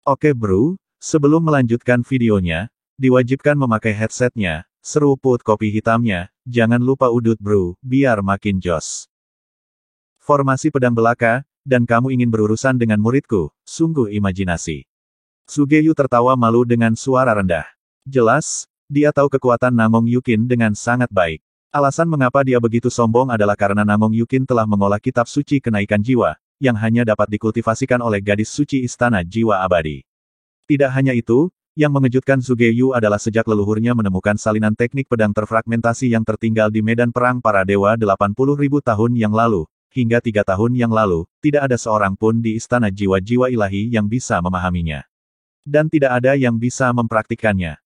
Oke bro, sebelum melanjutkan videonya, diwajibkan memakai headsetnya, seruput kopi hitamnya, jangan lupa udut bro, biar makin jos. Formasi pedang belaka, dan kamu ingin berurusan dengan muridku, sungguh imajinasi. Sugeyu tertawa malu dengan suara rendah. Jelas, dia tahu kekuatan Namong Yukin dengan sangat baik. Alasan mengapa dia begitu sombong adalah karena Namong Yukin telah mengolah kitab suci kenaikan jiwa, yang hanya dapat dikultivasikan oleh gadis suci istana jiwa abadi. Tidak hanya itu, yang mengejutkan Sugeyu adalah sejak leluhurnya menemukan salinan teknik pedang terfragmentasi yang tertinggal di medan perang para dewa 80.000 tahun yang lalu, hingga 3 tahun yang lalu, tidak ada seorang pun di istana jiwa-jiwa ilahi yang bisa memahaminya. Dan tidak ada yang bisa mempraktikkannya.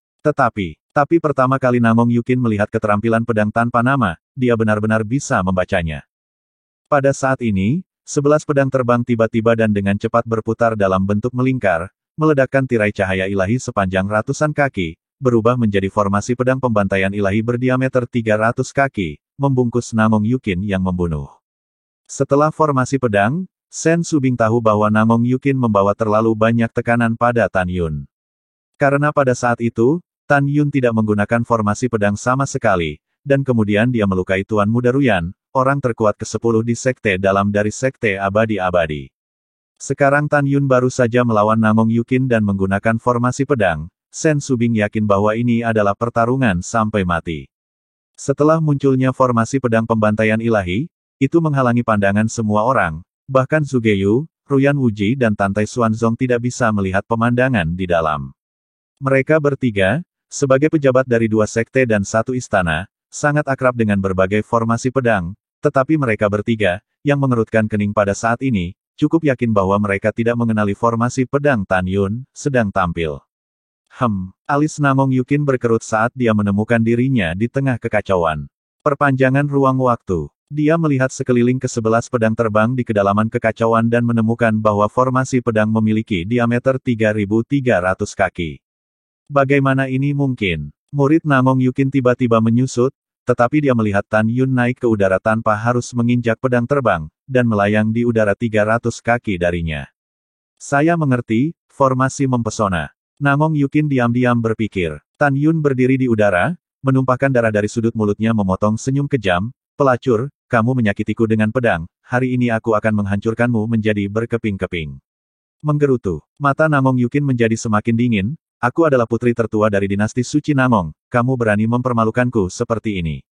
Tapi pertama kali Namong Yukin melihat keterampilan pedang tanpa nama, dia benar-benar bisa membacanya. Pada saat ini, 11 pedang terbang tiba-tiba dan dengan cepat berputar dalam bentuk melingkar, meledakkan tirai cahaya ilahi sepanjang ratusan kaki, berubah menjadi formasi pedang pembantaian ilahi berdiameter 300 kaki, membungkus Namong Yukin yang membunuh. Setelah formasi pedang, Sen Subing tahu bahwa Namong Yukin membawa terlalu banyak tekanan pada Tan Yun. Karena pada saat itu, Tan Yun tidak menggunakan formasi pedang sama sekali, dan kemudian dia melukai Tuan Muda Ruyan, orang terkuat ke-10 di sekte dalam dari sekte abadi-abadi. Sekarang Tan Yun baru saja melawan Namong Yukin dan menggunakan formasi pedang, Sen Subing yakin bahwa ini adalah pertarungan sampai mati. Setelah munculnya formasi pedang pembantaian ilahi, itu menghalangi pandangan semua orang, bahkan Sugeyu, Ruyan Wuji dan Tantai Xuanzong tidak bisa melihat pemandangan di dalam. Mereka bertiga, sebagai pejabat dari 2 sekte dan 1 istana, sangat akrab dengan berbagai formasi pedang, tetapi mereka bertiga, yang mengerutkan kening pada saat ini, cukup yakin bahwa mereka tidak mengenali formasi pedang Tan Yun, sedang tampil. Alis Namong Yukin berkerut saat dia menemukan dirinya di tengah kekacauan. Perpanjangan ruang waktu. Dia melihat sekeliling ke-11 pedang terbang di kedalaman kekacauan dan menemukan bahwa formasi pedang memiliki diameter 3.300 kaki. Bagaimana ini mungkin? Murid Namong Yukin tiba-tiba menyusut, tetapi dia melihat Tan Yun naik ke udara tanpa harus menginjak pedang terbang, dan melayang di udara 300 kaki darinya. Saya mengerti, formasi mempesona. Namong Yukin diam-diam berpikir. Tan Yun berdiri di udara, menumpahkan darah dari sudut mulutnya memotong senyum kejam. Pelacur, kamu menyakitiku dengan pedang, hari ini aku akan menghancurkanmu menjadi berkeping-keping. Menggerutu, mata Namong Yukin menjadi semakin dingin, aku adalah putri tertua dari dinasti suci Namong, kamu berani mempermalukanku seperti ini.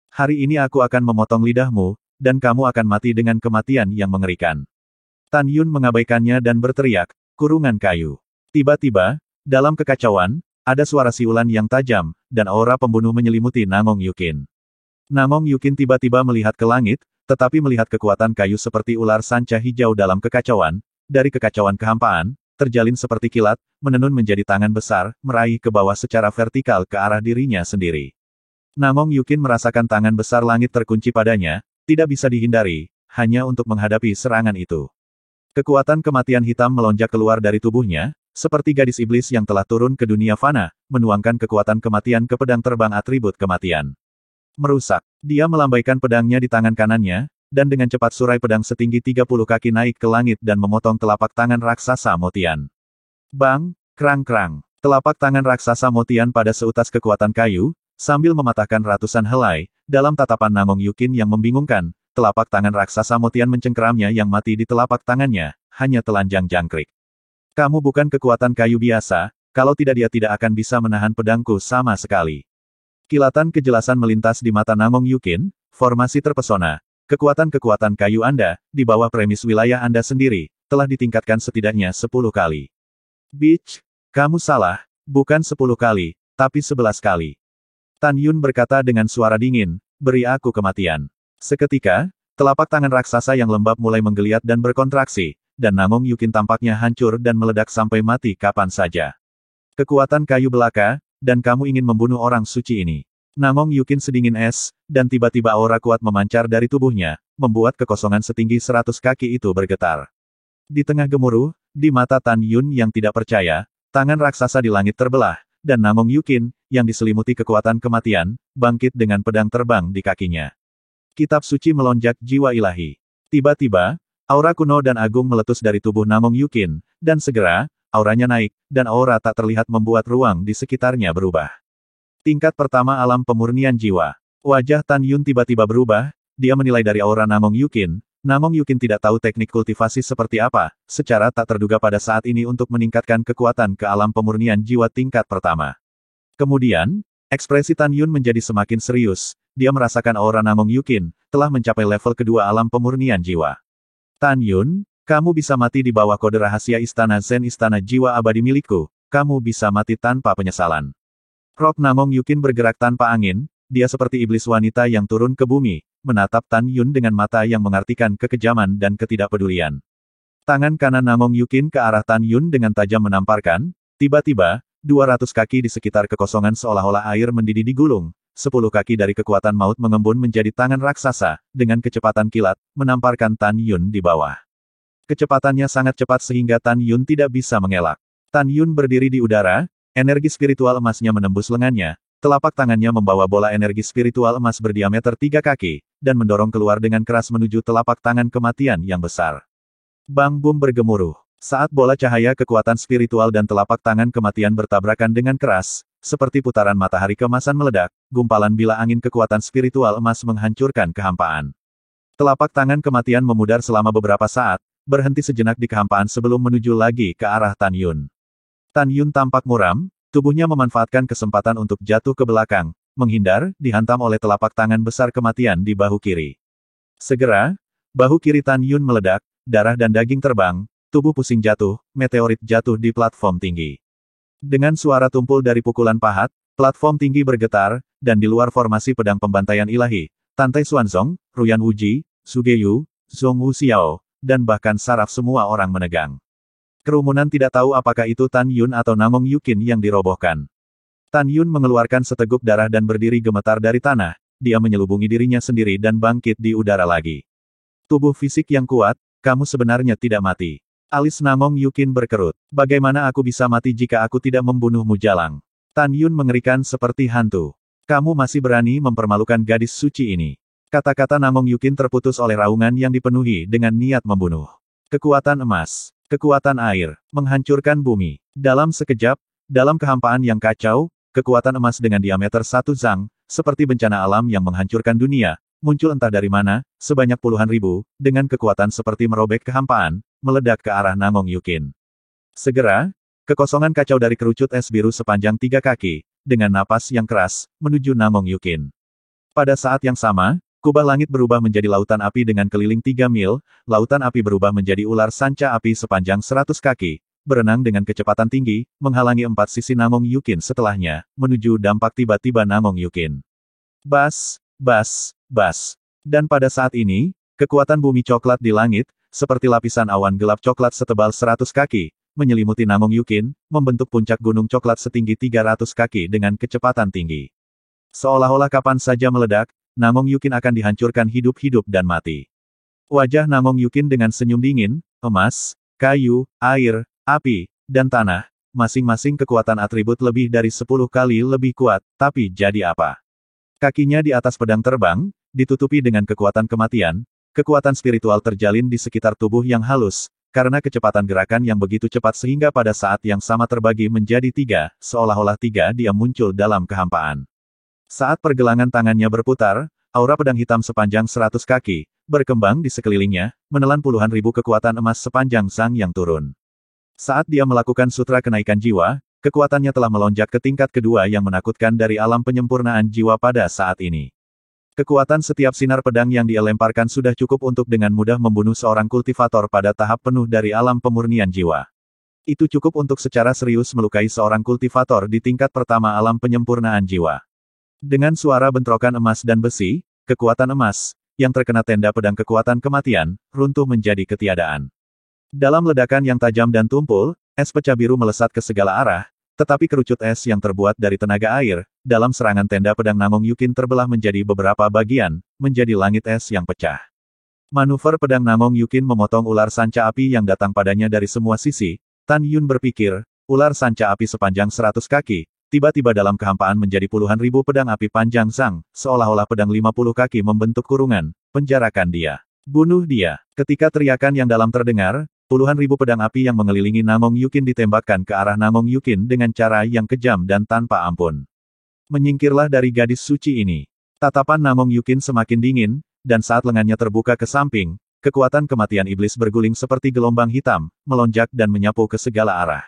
Hari ini aku akan memotong lidahmu, dan kamu akan mati dengan kematian yang mengerikan. Tan Yun mengabaikannya dan berteriak, kurungan kayu. Tiba-tiba, dalam kekacauan, ada suara siulan yang tajam, dan aura pembunuh menyelimuti Namong Yukin. Namong Yukin tiba-tiba melihat ke langit, tetapi melihat kekuatan kayu seperti ular sanca hijau dalam kekacauan, dari kekacauan kehampaan, terjalin seperti kilat, menenun menjadi tangan besar, meraih ke bawah secara vertikal ke arah dirinya sendiri. Namong Yukin merasakan tangan besar langit terkunci padanya, tidak bisa dihindari, hanya untuk menghadapi serangan itu. Kekuatan kematian hitam melonjak keluar dari tubuhnya, seperti gadis iblis yang telah turun ke dunia fana, menuangkan kekuatan kematian ke pedang terbang atribut kematian. Merusak. Dia melambaikan pedangnya di tangan kanannya, dan dengan cepat surai pedang setinggi 30 kaki naik ke langit dan memotong telapak tangan raksasa Motian. Bang, krang-krang. Telapak tangan raksasa Motian pada seutas kekuatan kayu, sambil mematahkan ratusan helai, dalam tatapan Namong Yukin yang membingungkan, telapak tangan raksasa Motian mencengkeramnya yang mati di telapak tangannya, hanya telanjang jangkrik. Kamu bukan kekuatan kayu biasa, kalau tidak dia tidak akan bisa menahan pedangku sama sekali. Kilatan kejelasan melintas di mata Namong Yukin, formasi terpesona. Kekuatan-kekuatan kayu Anda, di bawah premis wilayah Anda sendiri, telah ditingkatkan setidaknya 10 kali. Bitch, kamu salah, bukan 10 kali, tapi 11 kali. Tan Yun berkata dengan suara dingin, beri aku kematian. Seketika, telapak tangan raksasa yang lembab mulai menggeliat dan berkontraksi, dan Namong Yukin tampaknya hancur dan meledak sampai mati kapan saja. Kekuatan kayu belaka, dan kamu ingin membunuh orang suci ini. Namong Yukin sedingin es, dan tiba-tiba aura kuat memancar dari tubuhnya, membuat kekosongan setinggi 100 kaki itu bergetar. Di tengah gemuruh, di mata Tan Yun yang tidak percaya, tangan raksasa di langit terbelah, dan Namong Yukin, yang diselimuti kekuatan kematian, bangkit dengan pedang terbang di kakinya. Kitab suci melonjak jiwa ilahi. Tiba-tiba, aura kuno dan agung meletus dari tubuh Namong Yukin, dan segera, auranya naik, dan aura tak terlihat membuat ruang di sekitarnya berubah. Tingkat pertama alam pemurnian jiwa. Wajah Tan Yun tiba-tiba berubah, dia menilai dari aura Namong Yukin. Namong Yukin tidak tahu teknik kultivasi seperti apa, secara tak terduga pada saat ini untuk meningkatkan kekuatan ke alam pemurnian jiwa tingkat pertama. Kemudian, ekspresi Tan Yun menjadi semakin serius, dia merasakan aura Namong Yukin, telah mencapai level kedua alam pemurnian jiwa. Tan Yun, kamu bisa mati di bawah kode rahasia Istana Zen Istana Jiwa Abadi milikku, kamu bisa mati tanpa penyesalan. Roh Namong Yukin bergerak tanpa angin, dia seperti iblis wanita yang turun ke bumi, menatap Tan Yun dengan mata yang mengartikan kekejaman dan ketidakpedulian. Tangan kanan Namong Yukin ke arah Tan Yun dengan tajam menamparkan, tiba-tiba, 200 kaki di sekitar kekosongan seolah-olah air mendidih digulung, 10 kaki dari kekuatan maut mengembun menjadi tangan raksasa, dengan kecepatan kilat, menamparkan Tan Yun di bawah. Kecepatannya sangat cepat sehingga Tan Yun tidak bisa mengelak. Tan Yun berdiri di udara, energi spiritual emasnya menembus lengannya, telapak tangannya membawa bola energi spiritual emas berdiameter 3 kaki, dan mendorong keluar dengan keras menuju telapak tangan kematian yang besar. Bang Bum bergemuruh. Saat bola cahaya kekuatan spiritual dan telapak tangan kematian bertabrakan dengan keras, seperti putaran matahari keemasan meledak, gumpalan bila angin kekuatan spiritual emas menghancurkan kehampaan. Telapak tangan kematian memudar selama beberapa saat, berhenti sejenak di kehampaan sebelum menuju lagi ke arah Tan Yun. Tan Yun tampak muram, tubuhnya memanfaatkan kesempatan untuk jatuh ke belakang, menghindar, dihantam oleh telapak tangan besar kematian di bahu kiri. Segera, bahu kiri Tan Yun meledak, darah dan daging terbang, tubuh pusing jatuh, meteorit jatuh di platform tinggi. Dengan suara tumpul dari pukulan pahat, platform tinggi bergetar, dan di luar formasi pedang pembantaian ilahi, Tantai Xuanzong, Ruyan Wuji, Sugeyu, Zhong Wuxiao, dan bahkan saraf semua orang menegang. Kerumunan tidak tahu apakah itu Tan Yun atau Namong Yukin yang dirobohkan. Tan Yun mengeluarkan seteguk darah dan berdiri gemetar dari tanah, dia menyelubungi dirinya sendiri dan bangkit di udara lagi. Tubuh fisik yang kuat, kamu sebenarnya tidak mati. Alis Namong Yukin berkerut. Bagaimana aku bisa mati jika aku tidak membunuhmu jalang? Tan Yun mengerikan seperti hantu. Kamu masih berani mempermalukan gadis suci ini. Kata-kata Namong Yukin terputus oleh raungan yang dipenuhi dengan niat membunuh. Kekuatan emas, kekuatan air, menghancurkan bumi. Dalam sekejap, dalam kehampaan yang kacau, kekuatan emas dengan diameter 1 zang, seperti bencana alam yang menghancurkan dunia, muncul entah dari mana, sebanyak puluhan ribu, dengan kekuatan seperti merobek kehampaan, meledak ke arah Namong Yukin. Segera, kekosongan kacau dari kerucut es biru sepanjang 3 kaki, dengan napas yang keras, menuju Namong Yukin. Pada saat yang sama, kubah langit berubah menjadi lautan api dengan keliling 3 mil, lautan api berubah menjadi ular sanca api sepanjang 100 kaki, berenang dengan kecepatan tinggi, menghalangi 4 sisi Namong Yukin setelahnya, menuju dampak tiba-tiba Namong Yukin. Bas, bas, bas. Dan pada saat ini, kekuatan bumi coklat di langit, seperti lapisan awan gelap coklat setebal 100 kaki, menyelimuti Namong Yukin, membentuk puncak gunung coklat setinggi 300 kaki dengan kecepatan tinggi. Seolah-olah kapan saja meledak, Namong Yukin akan dihancurkan hidup-hidup dan mati. Wajah Namong Yukin dengan senyum dingin, emas, kayu, air, api, dan tanah, masing-masing kekuatan atribut lebih dari 10 kali lebih kuat, tapi jadi apa? Kakinya di atas pedang terbang, ditutupi dengan kekuatan kematian, kekuatan spiritual terjalin di sekitar tubuh yang halus, karena kecepatan gerakan yang begitu cepat sehingga pada saat yang sama terbagi menjadi 3, seolah-olah 3 dia muncul dalam kehampaan. Saat pergelangan tangannya berputar, aura pedang hitam sepanjang 100 kaki, berkembang di sekelilingnya, menelan puluhan ribu kekuatan emas sepanjang zang yang turun. Saat dia melakukan sutra kenaikan jiwa, kekuatannya telah melonjak ke tingkat kedua yang menakutkan dari alam penyempurnaan jiwa pada saat ini. Kekuatan setiap sinar pedang yang dia lemparkan sudah cukup untuk dengan mudah membunuh seorang kultivator pada tahap penuh dari alam pemurnian jiwa. Itu cukup untuk secara serius melukai seorang kultivator di tingkat pertama alam penyempurnaan jiwa. Dengan suara bentrokan emas dan besi, kekuatan emas, yang terkena tenda pedang kekuatan kematian, runtuh menjadi ketiadaan. Dalam ledakan yang tajam dan tumpul, es pecah biru melesat ke segala arah, tetapi kerucut es yang terbuat dari tenaga air, dalam serangan tenda pedang Namong Yukin terbelah menjadi beberapa bagian, menjadi langit es yang pecah. Manuver pedang Namong Yukin memotong ular sanca api yang datang padanya dari semua sisi. Tan Yun berpikir, ular sanca api sepanjang 100 kaki, tiba-tiba dalam kehampaan menjadi puluhan ribu pedang api panjang zang, seolah-olah pedang 50 kaki membentuk kurungan, penjarakan dia. Bunuh dia. Ketika teriakan yang dalam terdengar, puluhan ribu pedang api yang mengelilingi Namong Yukin ditembakkan ke arah Namong Yukin dengan cara yang kejam dan tanpa ampun. Menyingkirlah dari gadis suci ini. Tatapan Namong Yukin semakin dingin, dan saat lengannya terbuka ke samping, kekuatan kematian iblis berguling seperti gelombang hitam, melonjak dan menyapu ke segala arah.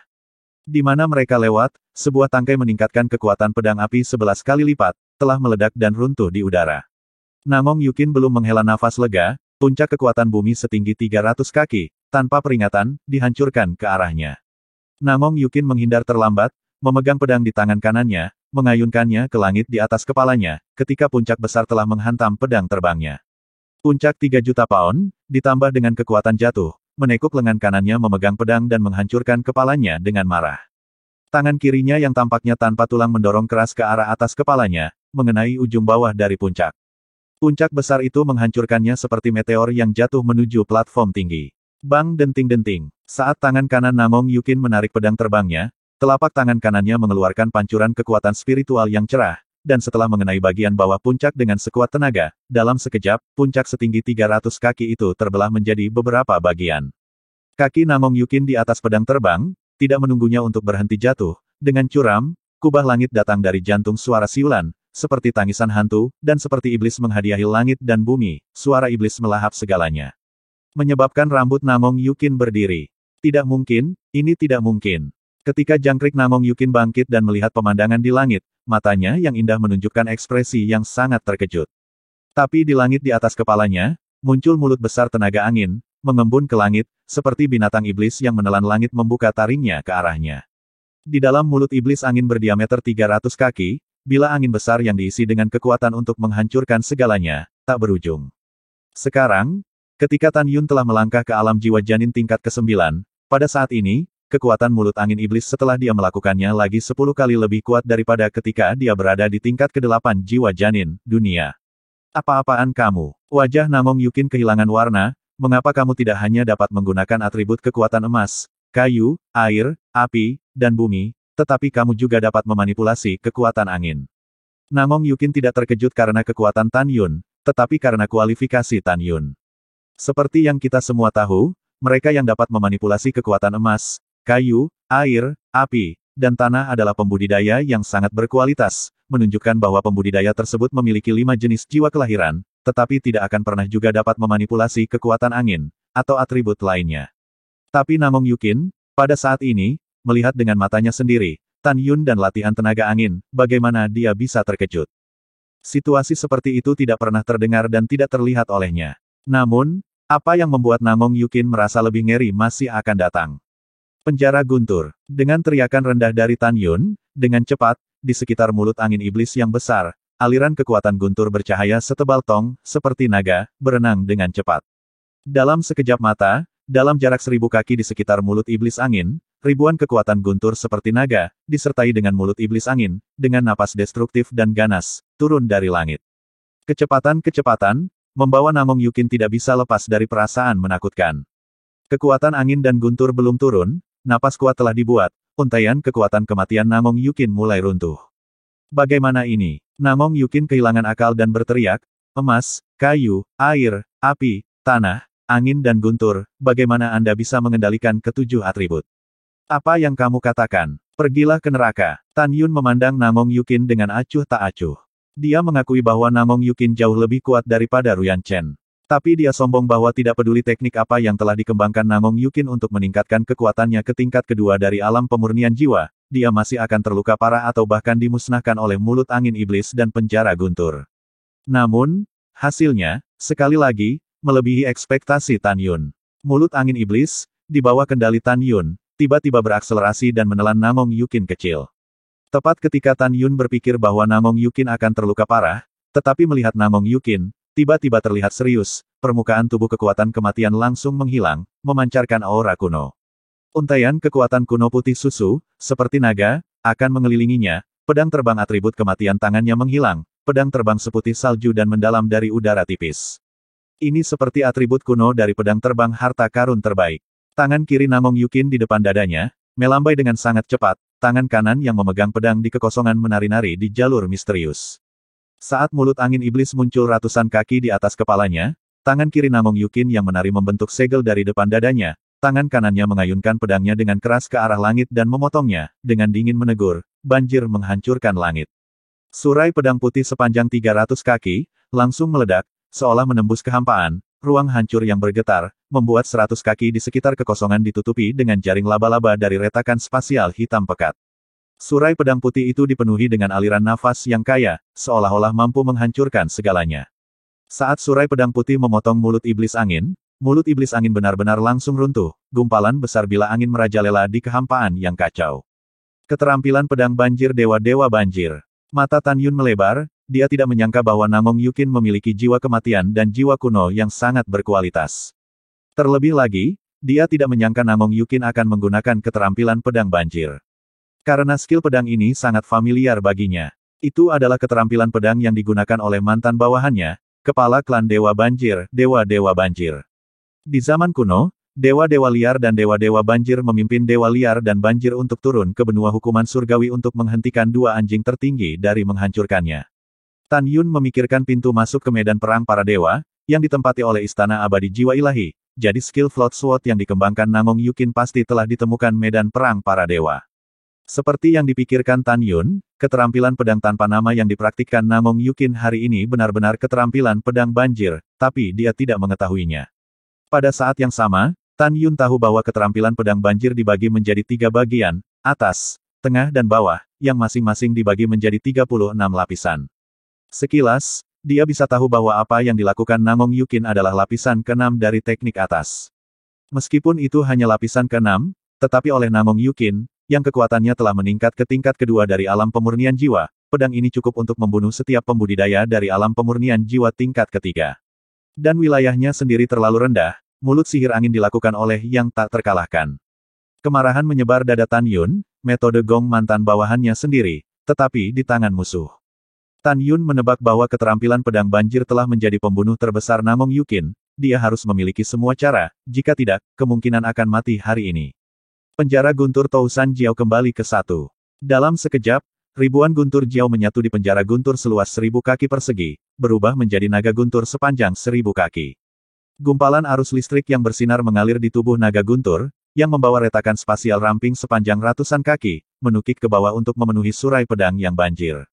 Di mana mereka lewat, sebuah tangkai meningkatkan kekuatan pedang api 11 kali lipat, telah meledak dan runtuh di udara. Namong Yukin belum menghela nafas lega, puncak kekuatan bumi setinggi 300 kaki, tanpa peringatan, dihancurkan ke arahnya. Namong Yukin menghindar terlambat, memegang pedang di tangan kanannya, mengayunkannya ke langit di atas kepalanya, ketika puncak besar telah menghantam pedang terbangnya. Puncak 3 juta pound, ditambah dengan kekuatan jatuh, menekuk lengan kanannya memegang pedang dan menghancurkan kepalanya dengan marah. Tangan kirinya yang tampaknya tanpa tulang mendorong keras ke arah atas kepalanya, mengenai ujung bawah dari puncak. Puncak besar itu menghancurkannya seperti meteor yang jatuh menuju platform tinggi. Bang denting-denting. Saat tangan kanan Namong Yukin menarik pedang terbangnya, telapak tangan kanannya mengeluarkan pancuran kekuatan spiritual yang cerah, dan setelah mengenai bagian bawah puncak dengan sekuat tenaga, dalam sekejap, puncak setinggi 300 kaki itu terbelah menjadi beberapa bagian. Kaki Namong Yukin di atas pedang terbang, tidak menunggunya untuk berhenti jatuh, dengan curam, kubah langit datang dari jantung suara siulan, seperti tangisan hantu, dan seperti iblis menghadiahi langit dan bumi, suara iblis melahap segalanya. Menyebabkan rambut Namong Yukin berdiri. Tidak mungkin, ini tidak mungkin. Ketika jangkrik Namong Yukin bangkit dan melihat pemandangan di langit, matanya yang indah menunjukkan ekspresi yang sangat terkejut. Tapi di langit di atas kepalanya, muncul mulut besar tenaga angin, mengembun ke langit, seperti binatang iblis yang menelan langit membuka taringnya ke arahnya. Di dalam mulut iblis angin berdiameter 300 kaki, bila angin besar yang diisi dengan kekuatan untuk menghancurkan segalanya, tak berujung. Sekarang, ketika Tan Yun telah melangkah ke alam jiwa janin tingkat ke-9, pada saat ini, kekuatan mulut angin iblis setelah dia melakukannya lagi 10 kali lebih kuat daripada ketika dia berada di tingkat ke-8 jiwa janin, dunia. Apa-apaan kamu? Wajah Namong Yukin kehilangan warna, mengapa kamu tidak hanya dapat menggunakan atribut kekuatan emas, kayu, air, api, dan bumi, tetapi kamu juga dapat memanipulasi kekuatan angin. Namong Yukin tidak terkejut karena kekuatan Tan Yun, tetapi karena kualifikasi Tan Yun. Seperti yang kita semua tahu, mereka yang dapat memanipulasi kekuatan emas, kayu, air, api, dan tanah adalah pembudidaya yang sangat berkualitas, menunjukkan bahwa pembudidaya tersebut memiliki 5 jenis jiwa kelahiran, tetapi tidak akan pernah juga dapat memanipulasi kekuatan angin, atau atribut lainnya. Tapi Namong Yukin, pada saat ini, melihat dengan matanya sendiri, Tan Yun dan latihan tenaga angin, bagaimana dia bisa terkejut. Situasi seperti itu tidak pernah terdengar dan tidak terlihat olehnya. Namun, apa yang membuat Namong Yukin merasa lebih ngeri masih akan datang. Penjara guntur. Dengan teriakan rendah dari Tan Yun, dengan cepat, di sekitar mulut angin iblis yang besar, aliran kekuatan guntur bercahaya setebal tong, seperti naga, berenang dengan cepat. Dalam sekejap mata, dalam jarak 1000 kaki di sekitar mulut iblis angin, ribuan kekuatan guntur seperti naga, disertai dengan mulut iblis angin, dengan napas destruktif dan ganas, turun dari langit. Kecepatan-kecepatan, membawa Namong Yukin tidak bisa lepas dari perasaan menakutkan. Kekuatan angin dan guntur belum turun, napas kuat telah dibuat, untaian kekuatan kematian Namong Yukin mulai runtuh. Bagaimana ini? Namong Yukin kehilangan akal dan berteriak, emas, kayu, air, api, tanah, angin dan guntur, bagaimana Anda bisa mengendalikan ketujuh atribut? Apa yang kamu katakan? Pergilah ke neraka. Tan Yun memandang Namong Yukin dengan acuh tak acuh. Dia mengakui bahwa Namong Yukin jauh lebih kuat daripada Ruyan Chen. Tapi dia sombong bahwa tidak peduli teknik apa yang telah dikembangkan Namong Yukin untuk meningkatkan kekuatannya ke tingkat kedua dari alam pemurnian jiwa, dia masih akan terluka parah atau bahkan dimusnahkan oleh mulut angin iblis dan penjara guntur. Namun, hasilnya, sekali lagi, melebihi ekspektasi Tan Yun. Mulut angin iblis, di bawah kendali Tan Yun, tiba-tiba berakselerasi dan menelan Namong Yukin kecil. Tepat ketika Tan Yun berpikir bahwa Namong Yukin akan terluka parah, tetapi melihat Namong Yukin, tiba-tiba terlihat serius, permukaan tubuh kekuatan kematian langsung menghilang, memancarkan aura kuno. Untaian kekuatan kuno putih susu, seperti naga, akan mengelilinginya, pedang terbang atribut kematian tangannya menghilang, pedang terbang seputih salju dan mendalam dari udara tipis. Ini seperti atribut kuno dari pedang terbang harta karun terbaik. Tangan kiri Namong Yukin di depan dadanya, melambai dengan sangat cepat, tangan kanan yang memegang pedang di kekosongan menari-nari di jalur misterius. Saat mulut angin iblis muncul ratusan kaki di atas kepalanya, tangan kiri Namong Yukin yang menari membentuk segel dari depan dadanya, tangan kanannya mengayunkan pedangnya dengan keras ke arah langit dan memotongnya, dengan dingin menegur, banjir menghancurkan langit. Surai pedang putih sepanjang 300 kaki, langsung meledak, seolah menembus kehampaan, ruang hancur yang bergetar, membuat 100 kaki di sekitar kekosongan ditutupi dengan jaring laba-laba dari retakan spasial hitam pekat. Surai pedang putih itu dipenuhi dengan aliran nafas yang kaya, seolah-olah mampu menghancurkan segalanya. Saat surai pedang putih memotong mulut iblis angin benar-benar langsung runtuh, gumpalan besar bila angin merajalela di kehampaan yang kacau. Keterampilan pedang banjir dewa-dewa banjir. Mata Tan Yun melebar, dia tidak menyangka bahwa Namong Yukin memiliki jiwa kematian dan jiwa kuno yang sangat berkualitas. Terlebih lagi, dia tidak menyangka Namong Yukin akan menggunakan keterampilan pedang banjir. Karena skill pedang ini sangat familiar baginya. Itu adalah keterampilan pedang yang digunakan oleh mantan bawahannya, kepala klan Dewa Banjir, Dewa-Dewa Banjir. Di zaman kuno, dewa-dewa liar dan dewa-dewa banjir memimpin dewa liar dan banjir untuk turun ke benua hukuman surgawi untuk menghentikan dua anjing tertinggi dari menghancurkannya. Tan Yun memikirkan pintu masuk ke medan perang para dewa, yang ditempati oleh istana abadi jiwa ilahi, jadi skill Float Sword yang dikembangkan Namong Yukin pasti telah ditemukan medan perang para dewa. Seperti yang dipikirkan Tan Yun, keterampilan pedang tanpa nama yang dipraktikkan Namong Yukin hari ini benar-benar keterampilan pedang banjir, tapi dia tidak mengetahuinya. Pada saat yang sama, Tan Yun tahu bahwa keterampilan pedang banjir dibagi menjadi 3 bagian, atas, tengah dan bawah, yang masing-masing dibagi menjadi 36 lapisan. Sekilas, dia bisa tahu bahwa apa yang dilakukan Namong Yukin adalah lapisan ke-6 dari teknik atas. Meskipun itu hanya lapisan ke-6, tetapi oleh Namong Yukin, yang kekuatannya telah meningkat ke tingkat kedua dari alam pemurnian jiwa, pedang ini cukup untuk membunuh setiap pembudidaya dari alam pemurnian jiwa tingkat ketiga. Dan wilayahnya sendiri terlalu rendah, mulut sihir angin dilakukan oleh yang tak terkalahkan. Kemarahan menyebar dada Tan Yun, metode gong mantan bawahannya sendiri, tetapi di tangan musuh. Tan Yun menebak bahwa keterampilan pedang banjir telah menjadi pembunuh terbesar Namong Yukin, dia harus memiliki semua cara, jika tidak, kemungkinan akan mati hari ini. Penjara guntur Tousan Jiao kembali ke 1. Dalam sekejap, ribuan guntur Jiao menyatu di penjara guntur seluas 1000 kaki persegi, berubah menjadi naga guntur sepanjang 1000 kaki. Gumpalan arus listrik yang bersinar mengalir di tubuh naga guntur, yang membawa retakan spasial ramping sepanjang ratusan kaki, menukik ke bawah untuk memenuhi surai pedang yang banjir.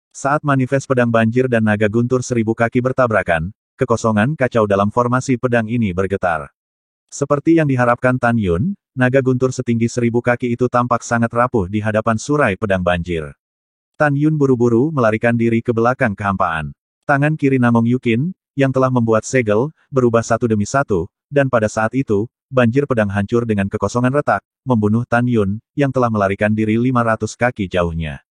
Saat manifest pedang banjir dan naga guntur 1000 kaki bertabrakan, kekosongan kacau dalam formasi pedang ini bergetar. Seperti yang diharapkan Tan Yun, naga guntur setinggi 1000 kaki itu tampak sangat rapuh di hadapan surai pedang banjir. Tan Yun buru-buru melarikan diri ke belakang kehampaan. Tangan kiri Namong Yukin, yang telah membuat segel, berubah satu demi satu, dan pada saat itu, banjir pedang hancur dengan kekosongan retak, membunuh Tan Yun, yang telah melarikan diri 500 kaki jauhnya.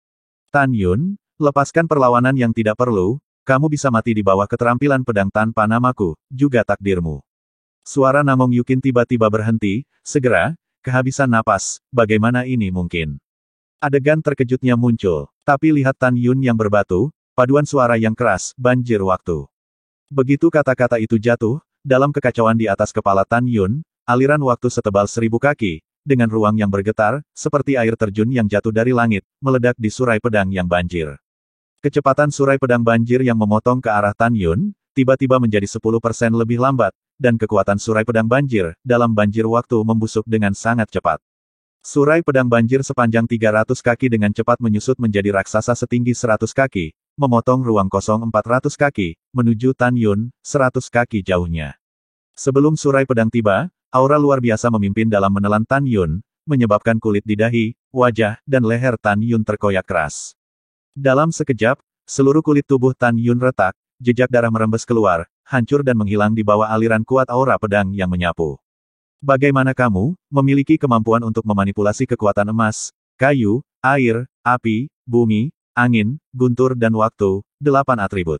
Tan Yun, lepaskan perlawanan yang tidak perlu, kamu bisa mati di bawah keterampilan pedang tanpa namaku, juga takdirmu. Suara Namong Yukin tiba-tiba berhenti, segera, kehabisan napas, bagaimana ini mungkin? Adegan terkejutnya muncul, tapi lihat Tan Yun yang berbatu, paduan suara yang keras, banjir waktu. Begitu kata-kata itu jatuh, dalam kekacauan di atas kepala Tan Yun, aliran waktu setebal 1000 kaki, dengan ruang yang bergetar, seperti air terjun yang jatuh dari langit, meledak di surai pedang yang banjir. Kecepatan surai pedang banjir yang memotong ke arah Tan Yun, tiba-tiba menjadi 10% lebih lambat, dan kekuatan surai pedang banjir, dalam banjir waktu membusuk dengan sangat cepat. Surai pedang banjir sepanjang 300 kaki dengan cepat menyusut menjadi raksasa setinggi 100 kaki, memotong ruang kosong 400 kaki, menuju Tan Yun, 100 kaki jauhnya. Sebelum surai pedang tiba, aura luar biasa memimpin dalam menelan Tan Yun, menyebabkan kulit di dahi, wajah, dan leher Tan Yun terkoyak keras. Dalam sekejap, seluruh kulit tubuh Tan Yun retak, jejak darah merembes keluar, hancur dan menghilang di bawah aliran kuat aura pedang yang menyapu. Bagaimana kamu, memiliki kemampuan untuk memanipulasi kekuatan emas, kayu, air, api, bumi, angin, guntur dan waktu, 8 atribut.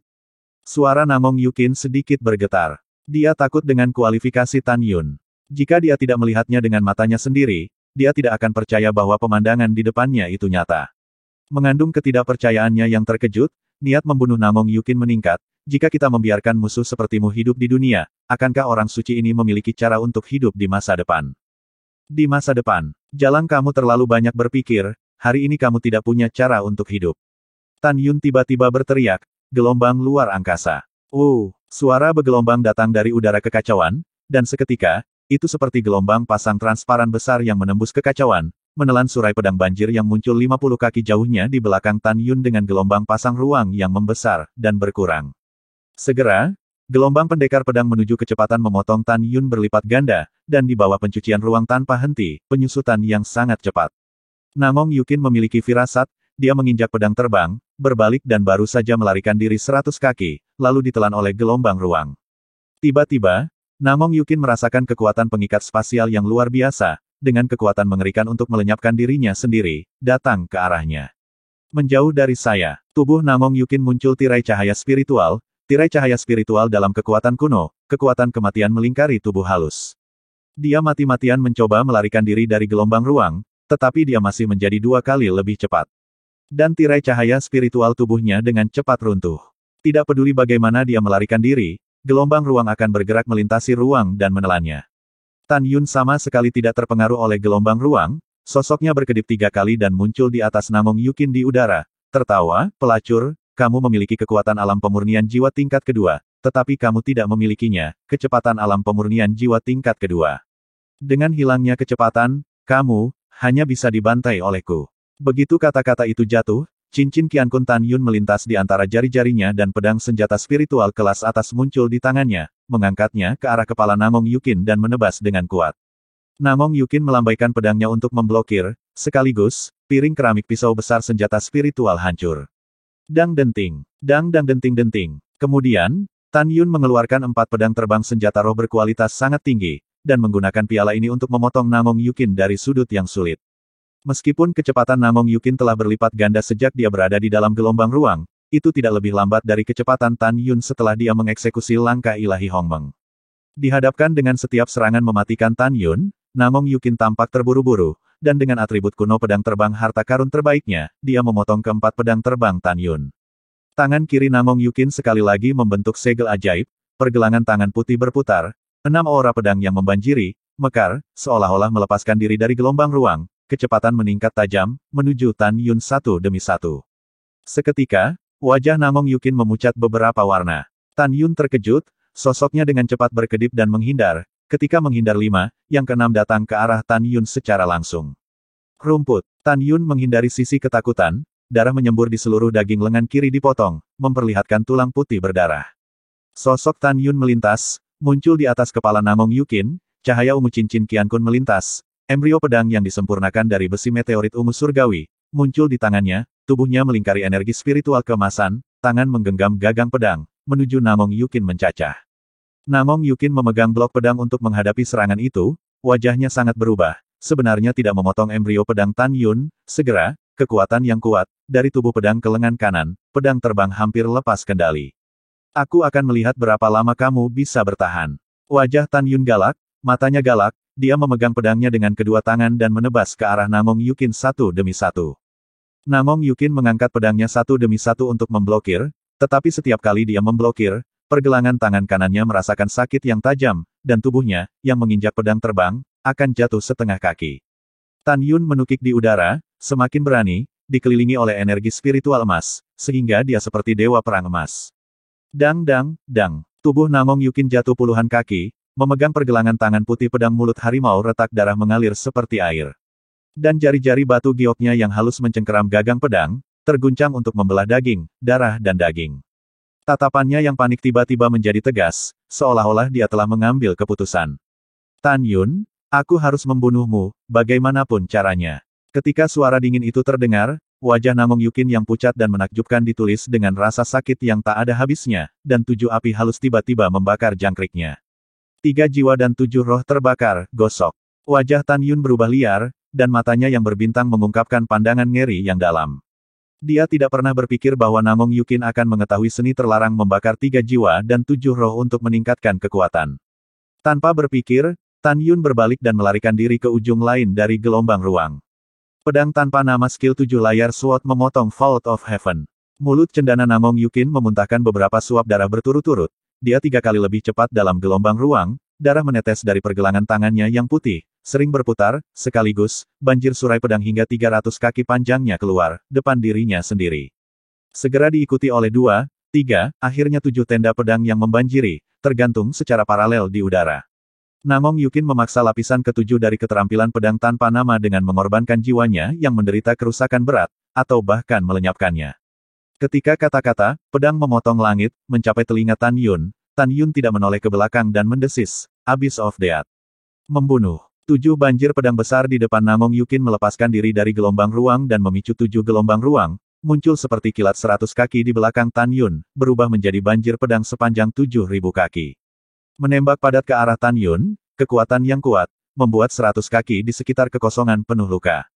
Suara Namong Yukin sedikit bergetar. Dia takut dengan kualifikasi Tan Yun. Jika dia tidak melihatnya dengan matanya sendiri, dia tidak akan percaya bahwa pemandangan di depannya itu nyata. Mengandung ketidakpercayaannya yang terkejut, niat membunuh Namong Yukin meningkat. Jika kita membiarkan musuh sepertimu hidup di dunia, akankah orang suci ini memiliki cara untuk hidup di masa depan? Di masa depan, jalan kamu terlalu banyak berpikir, hari ini kamu tidak punya cara untuk hidup. Tan Yun tiba-tiba berteriak, gelombang luar angkasa. Suara bergelombang datang dari udara kekacauan, dan seketika, itu seperti gelombang pasang transparan besar yang menembus kekacauan, menelan surai pedang banjir yang muncul 50 kaki jauhnya di belakang Tan Yun dengan gelombang pasang ruang yang membesar, dan berkurang. Segera, gelombang pendekar pedang menuju kecepatan memotong Tan Yun berlipat ganda, dan di bawah pencucian ruang tanpa henti, penyusutan yang sangat cepat. Namong Yukin memiliki firasat, dia menginjak pedang terbang, berbalik dan baru saja melarikan diri 100 kaki, lalu ditelan oleh gelombang ruang. Tiba-tiba, Namong Yukin merasakan kekuatan pengikat spasial yang luar biasa, dengan kekuatan mengerikan untuk melenyapkan dirinya sendiri, datang ke arahnya. Menjauh dari saya, tubuh Namong Yukin muncul tirai cahaya spiritual dalam kekuatan kuno, kekuatan kematian melingkari tubuh halus. Dia mati-matian mencoba melarikan diri dari gelombang ruang, tetapi dia masih menjadi 2 kali lebih cepat. Dan tirai cahaya spiritual tubuhnya dengan cepat runtuh. Tidak peduli bagaimana dia melarikan diri, gelombang ruang akan bergerak melintasi ruang dan menelannya. Tan Yun sama sekali tidak terpengaruh oleh gelombang ruang, sosoknya berkedip 3 kali dan muncul di atas Namong Yukin di udara. Tertawa, pelacur, kamu memiliki kekuatan alam pemurnian jiwa tingkat kedua, tetapi kamu tidak memilikinya, kecepatan alam pemurnian jiwa tingkat kedua. Dengan hilangnya kecepatan, kamu hanya bisa dibantai olehku. Begitu kata-kata itu jatuh, cincin Qiankun Tan Yun melintas di antara jari-jarinya dan pedang senjata spiritual kelas atas muncul di tangannya, mengangkatnya ke arah kepala Namong Yukin dan menebas dengan kuat. Namong Yukin melambaikan pedangnya untuk memblokir, sekaligus, piring keramik pisau besar senjata spiritual hancur. Dang denting, dang denting denting. Kemudian, Tan Yun mengeluarkan 4 pedang terbang senjata roh berkualitas sangat tinggi, dan menggunakan piala ini untuk memotong Namong Yukin dari sudut yang sulit. Meskipun kecepatan Namong Yukin telah berlipat ganda sejak dia berada di dalam gelombang ruang, itu tidak lebih lambat dari kecepatan Tan Yun setelah dia mengeksekusi langkah ilahi Hongmeng. Dihadapkan dengan setiap serangan mematikan Tan Yun, Namong Yukin tampak terburu-buru, dan dengan atribut kuno pedang terbang harta karun terbaiknya, dia memotong keempat pedang terbang Tan Yun. Tangan kiri Namong Yukin sekali lagi membentuk segel ajaib, pergelangan tangan putih berputar, 6 aura pedang yang membanjiri, mekar, seolah-olah melepaskan diri dari gelombang ruang. Kecepatan meningkat tajam, menuju Tan Yun satu demi satu. Seketika, wajah Namong Yukin memucat beberapa warna. Tan Yun terkejut, sosoknya dengan cepat berkedip dan menghindar. Ketika menghindar 5, yang keenam datang ke arah Tan Yun secara langsung. Rumput. Tan Yun menghindari sisi ketakutan, darah menyembur di seluruh daging lengan kiri dipotong, memperlihatkan tulang putih berdarah. Sosok Tan Yun melintas, muncul di atas kepala Namong Yukin, cahaya ungu cincin Qiankun melintas. Embrio pedang yang disempurnakan dari besi meteorit ungu surgawi, muncul di tangannya, tubuhnya melingkari energi spiritual keemasan, tangan menggenggam gagang pedang, menuju Namong Yukin mencacah. Namong Yukin memegang blok pedang untuk menghadapi serangan itu, wajahnya sangat berubah, sebenarnya tidak memotong embrio pedang Tan Yun, segera, kekuatan yang kuat, dari tubuh pedang ke lengan kanan, pedang terbang hampir lepas kendali. Aku akan melihat berapa lama kamu bisa bertahan. Wajah Tan Yun galak, matanya galak, dia memegang pedangnya dengan kedua tangan dan menebas ke arah Namong Yukin satu demi satu. Namong Yukin mengangkat pedangnya satu demi satu untuk memblokir, tetapi setiap kali dia memblokir, pergelangan tangan kanannya merasakan sakit yang tajam, dan tubuhnya, yang menginjak pedang terbang, akan jatuh setengah kaki. Tan Yun menukik di udara, semakin berani, dikelilingi oleh energi spiritual emas, sehingga dia seperti dewa perang emas. Dang dang, dang. Tubuh Namong Yukin jatuh puluhan kaki, memegang pergelangan tangan putih pedang mulut harimau retak darah mengalir seperti air. Dan jari-jari batu gioknya yang halus mencengkeram gagang pedang, terguncang untuk membelah daging, darah dan daging. Tatapannya yang panik tiba-tiba menjadi tegas, seolah-olah dia telah mengambil keputusan. Tan Yun, aku harus membunuhmu, bagaimanapun caranya. Ketika suara dingin itu terdengar, wajah Namong Yukin yang pucat dan menakjubkan ditulis dengan rasa sakit yang tak ada habisnya, dan 7 api halus tiba-tiba membakar jangkriknya. 3 jiwa dan 7 roh terbakar, gosok. Wajah Tan Yun berubah liar, dan matanya yang berbintang mengungkapkan pandangan ngeri yang dalam. Dia tidak pernah berpikir bahwa Namong Yukin akan mengetahui seni terlarang membakar 3 jiwa dan 7 roh untuk meningkatkan kekuatan. Tanpa berpikir, Tan Yun berbalik dan melarikan diri ke ujung lain dari gelombang ruang. Pedang tanpa nama skill 7 layar sword memotong Vault of Heaven. Mulut cendana Namong Yukin memuntahkan beberapa suap darah berturut-turut. Dia 3 kali lebih cepat dalam gelombang ruang, darah menetes dari pergelangan tangannya yang putih, sering berputar, sekaligus, banjir surai pedang hingga 300 kaki panjangnya keluar, depan dirinya sendiri. Segera diikuti oleh 2, 3, akhirnya 7 tenda pedang yang membanjiri, tergantung secara paralel di udara. Namong Yukin memaksa lapisan ketujuh dari keterampilan pedang tanpa nama dengan mengorbankan jiwanya yang menderita kerusakan berat, atau bahkan melenyapkannya. Ketika kata-kata, pedang memotong langit, mencapai telinga Tan Yun tidak menoleh ke belakang dan mendesis, Abyss of Death. Membunuh. 7 banjir pedang besar di depan Namong Yukin melepaskan diri dari gelombang ruang dan memicu 7 gelombang ruang, muncul seperti kilat 100 kaki di belakang Tan Yun, berubah menjadi banjir pedang sepanjang 7.000 kaki. Menembak padat ke arah Tan Yun, kekuatan yang kuat, membuat 100 kaki di sekitar kekosongan penuh luka.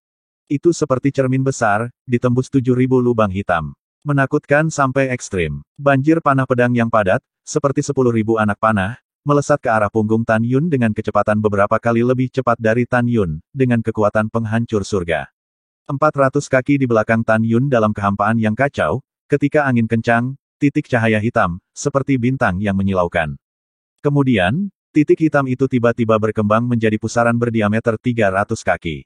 Itu seperti cermin besar, ditembus 7.000 lubang hitam. Menakutkan sampai ekstrim. Banjir panah pedang yang padat, seperti 10.000 anak panah, melesat ke arah punggung Tan Yun dengan kecepatan beberapa kali lebih cepat dari Tan Yun, dengan kekuatan penghancur surga. 400 kaki di belakang Tan Yun dalam kehampaan yang kacau, ketika angin kencang, titik cahaya hitam, seperti bintang yang menyilaukan. Kemudian, titik hitam itu tiba-tiba berkembang menjadi pusaran berdiameter 300 kaki.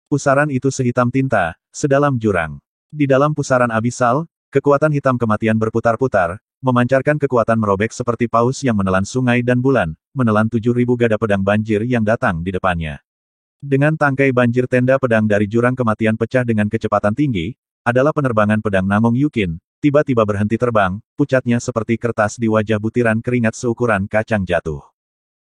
Pusaran itu sehitam tinta, sedalam jurang. Di dalam pusaran abisal, kekuatan hitam kematian berputar-putar, memancarkan kekuatan merobek seperti paus yang menelan sungai dan bulan, menelan 7.000 gada pedang banjir yang datang di depannya. Dengan tangkai banjir tenda pedang dari jurang kematian pecah dengan kecepatan tinggi, adalah penerbangan pedang Namong Yukin, tiba-tiba berhenti terbang, pucatnya seperti kertas di wajah butiran keringat seukuran kacang jatuh.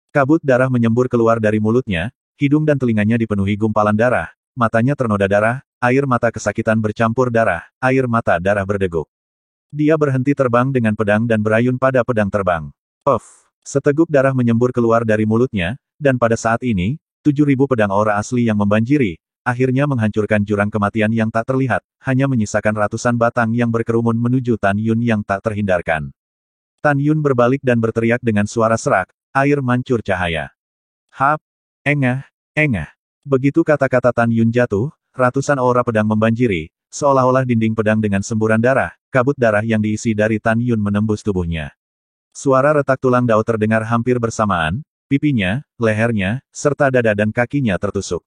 Kabut darah menyembur keluar dari mulutnya, hidung dan telinganya dipenuhi gumpalan darah, matanya ternoda darah, air mata kesakitan bercampur darah, air mata darah berdeguk. Dia berhenti terbang dengan pedang dan berayun pada pedang terbang. Puff! Seteguk darah menyembur keluar dari mulutnya, dan pada saat ini, 7.000 pedang aura asli yang membanjiri, akhirnya menghancurkan jurang kematian yang tak terlihat, hanya menyisakan ratusan batang yang berkerumun menuju Tan Yun yang tak terhindarkan. Tan Yun berbalik dan berteriak dengan suara serak, air mancur cahaya. Hap! Engah! Engah! Begitu kata-kata Tan Yun jatuh, ratusan aura pedang membanjiri, seolah-olah dinding pedang dengan semburan darah, kabut darah yang diisi dari Tan Yun menembus tubuhnya. Suara retak tulang Dao terdengar hampir bersamaan, pipinya, lehernya, serta dada dan kakinya tertusuk.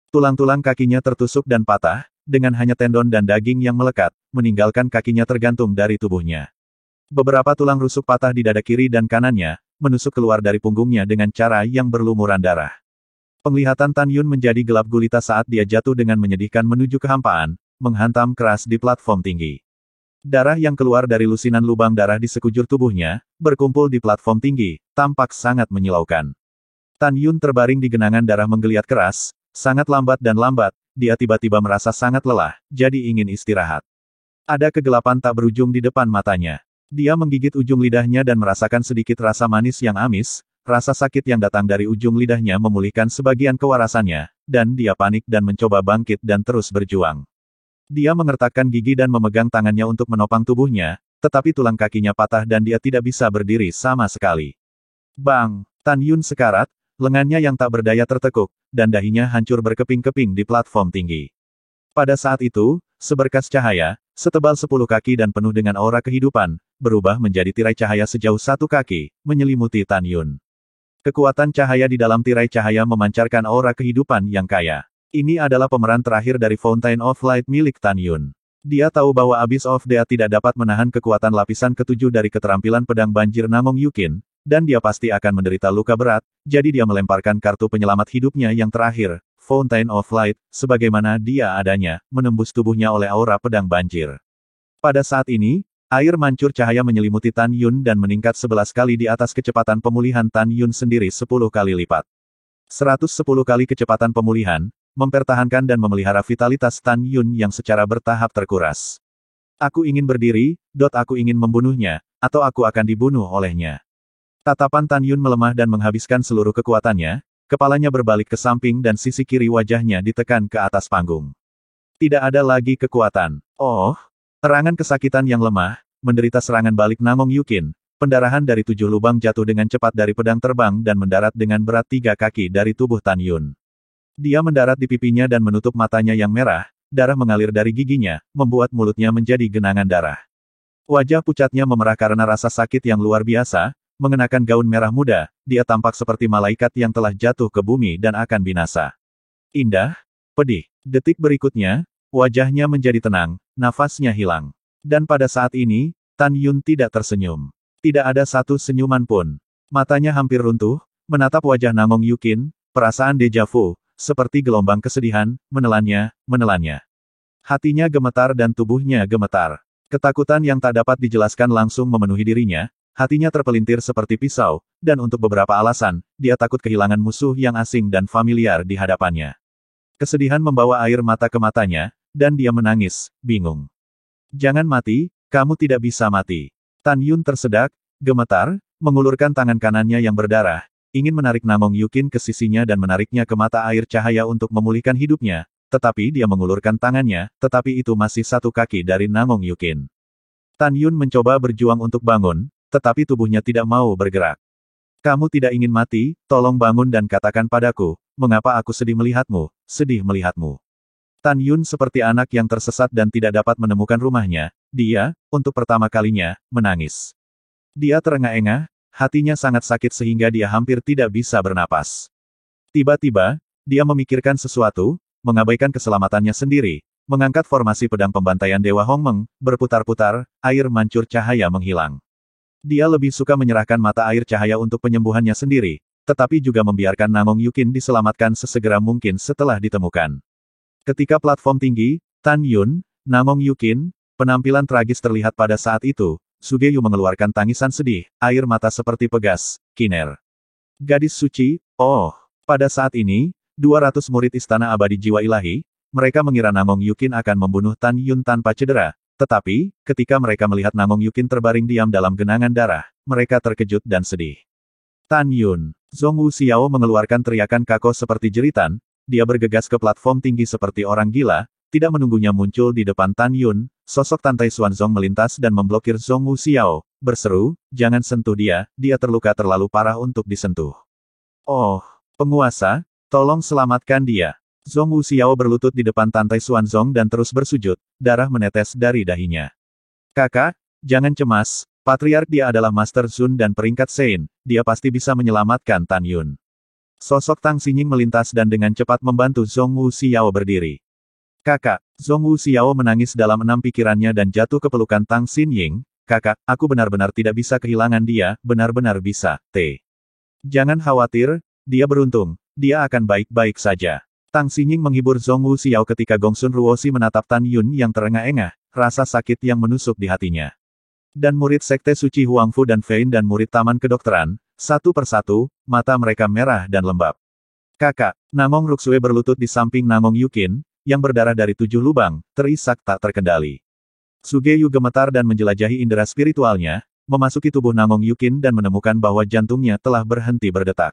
Tulang-tulang kakinya tertusuk dan patah, dengan hanya tendon dan daging yang melekat, meninggalkan kakinya tergantung dari tubuhnya. Beberapa tulang rusuk patah di dada kiri dan kanannya, menusuk keluar dari punggungnya dengan cara yang berlumuran darah. Penglihatan Tan Yun menjadi gelap gulita saat dia jatuh dengan menyedihkan menuju kehampaan, menghantam keras di platform tinggi. Darah yang keluar dari lusinan lubang darah di sekujur tubuhnya, berkumpul di platform tinggi, tampak sangat menyilaukan. Tan Yun terbaring di genangan darah menggeliat keras, sangat lambat, dia tiba-tiba merasa sangat lelah, jadi ingin istirahat. Ada kegelapan tak berujung di depan matanya. Dia menggigit ujung lidahnya dan merasakan sedikit rasa manis yang amis, rasa sakit yang datang dari ujung lidahnya memulihkan sebagian kewarasannya, dan dia panik dan mencoba bangkit dan terus berjuang. Dia mengertakkan gigi dan memegang tangannya untuk menopang tubuhnya, tetapi tulang kakinya patah dan dia tidak bisa berdiri sama sekali. Bang! Tan Yun sekarat, lengannya yang tak berdaya tertekuk, dan dahinya hancur berkeping-keping di platform tinggi. Pada saat itu, seberkas cahaya, setebal 10 kaki dan penuh dengan aura kehidupan, berubah menjadi tirai cahaya sejauh 1 kaki, menyelimuti Tan Yun. Kekuatan cahaya di dalam tirai cahaya memancarkan aura kehidupan yang kaya. Ini adalah pemeran terakhir dari Fountain of Light milik Tan Yun. Dia tahu bahwa Abyss of Death tidak dapat menahan kekuatan lapisan ketujuh dari keterampilan pedang banjir Namong Yukin, dan dia pasti akan menderita luka berat, jadi dia melemparkan kartu penyelamat hidupnya yang terakhir, Fountain of Light, sebagaimana dia adanya, menembus tubuhnya oleh aura pedang banjir. Pada saat ini, air mancur cahaya menyelimuti Tan Yun dan meningkat 11 kali di atas kecepatan pemulihan Tan Yun sendiri 10 kali lipat. 110 kali kecepatan pemulihan, mempertahankan dan memelihara vitalitas Tan Yun yang secara bertahap terkuras. Aku ingin berdiri, aku ingin membunuhnya, atau aku akan dibunuh olehnya. Tatapan Tan Yun melemah dan menghabiskan seluruh kekuatannya, kepalanya berbalik ke samping dan sisi kiri wajahnya ditekan ke atas panggung. Tidak ada lagi kekuatan. Oh! Serangan kesakitan yang lemah, menderita serangan balik Namong Yukin, pendarahan dari 7 lubang jatuh dengan cepat dari pedang terbang dan mendarat dengan berat 3 kaki dari tubuh Tan Yun. Dia mendarat di pipinya dan menutup matanya yang merah, darah mengalir dari giginya, membuat mulutnya menjadi genangan darah. Wajah pucatnya memerah karena rasa sakit yang luar biasa, mengenakan gaun merah muda, dia tampak seperti malaikat yang telah jatuh ke bumi dan akan binasa. Indah, pedih. Detik berikutnya, wajahnya menjadi tenang, nafasnya hilang. Dan pada saat ini, Tan Yun tidak tersenyum. Tidak ada satu senyuman pun. Matanya hampir runtuh, Menatap wajah Namong Yukin, perasaan deja vu, seperti gelombang kesedihan, menelannya. Hatinya gemetar dan tubuhnya gemetar. Ketakutan yang tak dapat dijelaskan langsung memenuhi dirinya, hatinya terpelintir seperti pisau, dan untuk beberapa alasan, dia takut kehilangan musuh yang asing dan familiar di hadapannya. Kesedihan membawa air mata ke matanya, dan dia menangis, bingung. Jangan mati, kamu tidak bisa mati. Tan Yun tersedak, gemetar, mengulurkan tangan kanannya yang berdarah, ingin menarik Namong Yukin ke sisinya dan menariknya ke mata air cahaya untuk memulihkan hidupnya, tetapi dia mengulurkan tangannya, tetapi itu masih satu kaki dari Namong Yukin. Tan Yun mencoba berjuang untuk bangun, tetapi tubuhnya tidak mau bergerak. Kamu tidak ingin mati, tolong bangun dan katakan padaku, mengapa aku sedih melihatmu. Tan Yun seperti anak yang tersesat dan tidak dapat menemukan rumahnya, dia, untuk pertama kalinya, menangis. Dia terengah-engah, hatinya sangat sakit sehingga dia hampir tidak bisa bernapas. Tiba-tiba, dia memikirkan sesuatu, mengabaikan keselamatannya sendiri, mengangkat formasi pedang pembantaian Dewa Hongmeng, berputar-putar, air mancur cahaya menghilang. Dia lebih suka menyerahkan mata air cahaya untuk penyembuhannya sendiri, tetapi juga membiarkan Namong Yukin diselamatkan sesegera mungkin setelah ditemukan. Ketika platform tinggi, Tan Yun, Namong Yukin, penampilan tragis terlihat pada saat itu, Sugeyu mengeluarkan tangisan sedih, air mata seperti pegas, Kiner. Gadis suci, oh, pada saat ini, 200 murid Istana Abadi Jiwa Ilahi, mereka mengira Namong Yukin akan membunuh Tan Yun tanpa cedera, tetapi, ketika mereka melihat Namong Yukin terbaring diam dalam genangan darah, mereka terkejut dan sedih. Tan Yun, Zhong Wuxiao mengeluarkan teriakan kaku seperti jeritan, dia bergegas ke platform tinggi seperti orang gila, tidak menunggunya muncul di depan Tan Yun, sosok Tantai Xuanzong melintas dan memblokir Zhong Wuxiao, berseru, jangan sentuh dia terluka terlalu parah untuk disentuh. Oh, penguasa, tolong selamatkan dia. Zhong Wuxiao berlutut di depan Tantai Xuanzong dan terus bersujud, darah menetes dari dahinya. Kakak, jangan cemas, patriark dia adalah Master Sun dan peringkat Sein, dia pasti bisa menyelamatkan Tan Yun. Sosok Tang Xinying melintas dan dengan cepat membantu Zhong Wuxiao berdiri. Kakak, Zhong Wuxiao menangis dalam enam pikirannya dan jatuh ke pelukan Tang Xinying. Kakak, aku benar-benar tidak bisa kehilangan dia, benar-benar bisa, Jangan khawatir, dia beruntung, dia akan baik-baik saja. Tang Xinying menghibur Zhong Wuxiao ketika Gongsun Ruoshi menatap Tan Yun yang terengah-engah, rasa sakit yang menusuk di hatinya. Dan murid Sekte Suci Huangfu dan Fein dan murid Taman Kedokteran, satu persatu, mata mereka merah dan lembab. Kakak, Namong Ruxue berlutut di samping Namong Yukin, yang berdarah dari 7 lubang, terisak tak terkendali. Sugeyu gemetar dan menjelajahi indera spiritualnya, memasuki tubuh Namong Yukin dan menemukan bahwa jantungnya telah berhenti berdetak.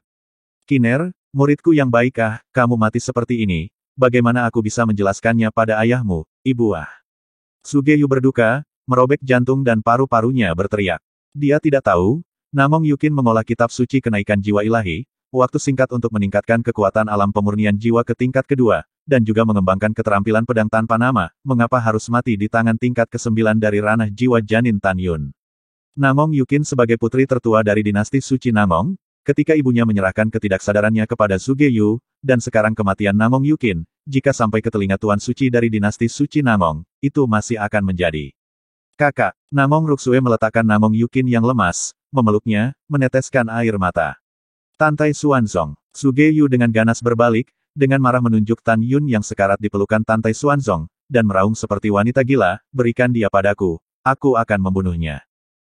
Kiner, muridku yang baik kamu mati seperti ini, bagaimana aku bisa menjelaskannya pada ayahmu, ibu Sugeyu berduka, merobek jantung dan paru-parunya berteriak. Dia tidak tahu, Namong Yukin mengolah kitab suci kenaikan jiwa ilahi, waktu singkat untuk meningkatkan kekuatan alam pemurnian jiwa ke tingkat kedua, dan juga mengembangkan keterampilan pedang tanpa nama, mengapa harus mati di tangan tingkat ke-9 dari ranah jiwa janin Tan Yun. Namong Yukin sebagai putri tertua dari dinasti suci Namong, ketika ibunya menyerahkan ketidaksadarannya kepada Sugeyu, dan sekarang kematian Namong Yukin, jika sampai ke telinga Tuan Suci dari dinasti suci Namong, itu masih akan menjadi. Kakak, Namong Ruxue meletakkan Namong Yukin yang lemas, memeluknya, meneteskan air mata. Tantai Xuanzong, Sugeyu dengan ganas berbalik, dengan marah menunjuk Tan Yun yang sekarat di pelukan Tantai Xuanzong, dan meraung seperti wanita gila, berikan dia padaku, aku akan membunuhnya.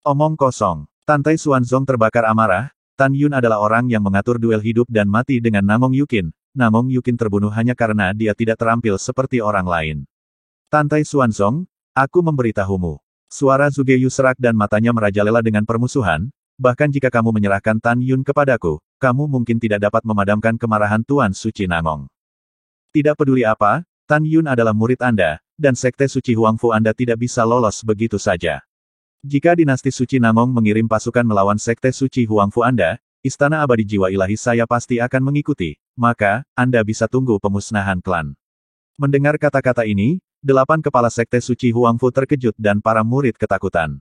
Omong kosong, Tantai Xuanzong terbakar amarah, Tan Yun adalah orang yang mengatur duel hidup dan mati dengan Namong Yukin, Namong Yukin terbunuh hanya karena dia tidak terampil seperti orang lain. Tantai Xuanzong, aku memberitahumu. Suara Sugeyu serak dan matanya merajalela dengan permusuhan, bahkan jika kamu menyerahkan Tan Yun kepadaku, kamu mungkin tidak dapat memadamkan kemarahan Tuan Suci Namong. Tidak peduli apa, Tan Yun adalah murid Anda, dan Sekte Suci Huangfu Anda tidak bisa lolos begitu saja. Jika dinasti Suci Namong mengirim pasukan melawan Sekte Suci Huangfu Anda, Istana Abadi Jiwa Ilahi saya pasti akan mengikuti, maka, Anda bisa tunggu pemusnahan klan. Mendengar kata-kata ini, 8 kepala Sekte Suci Huangfu terkejut dan para murid ketakutan.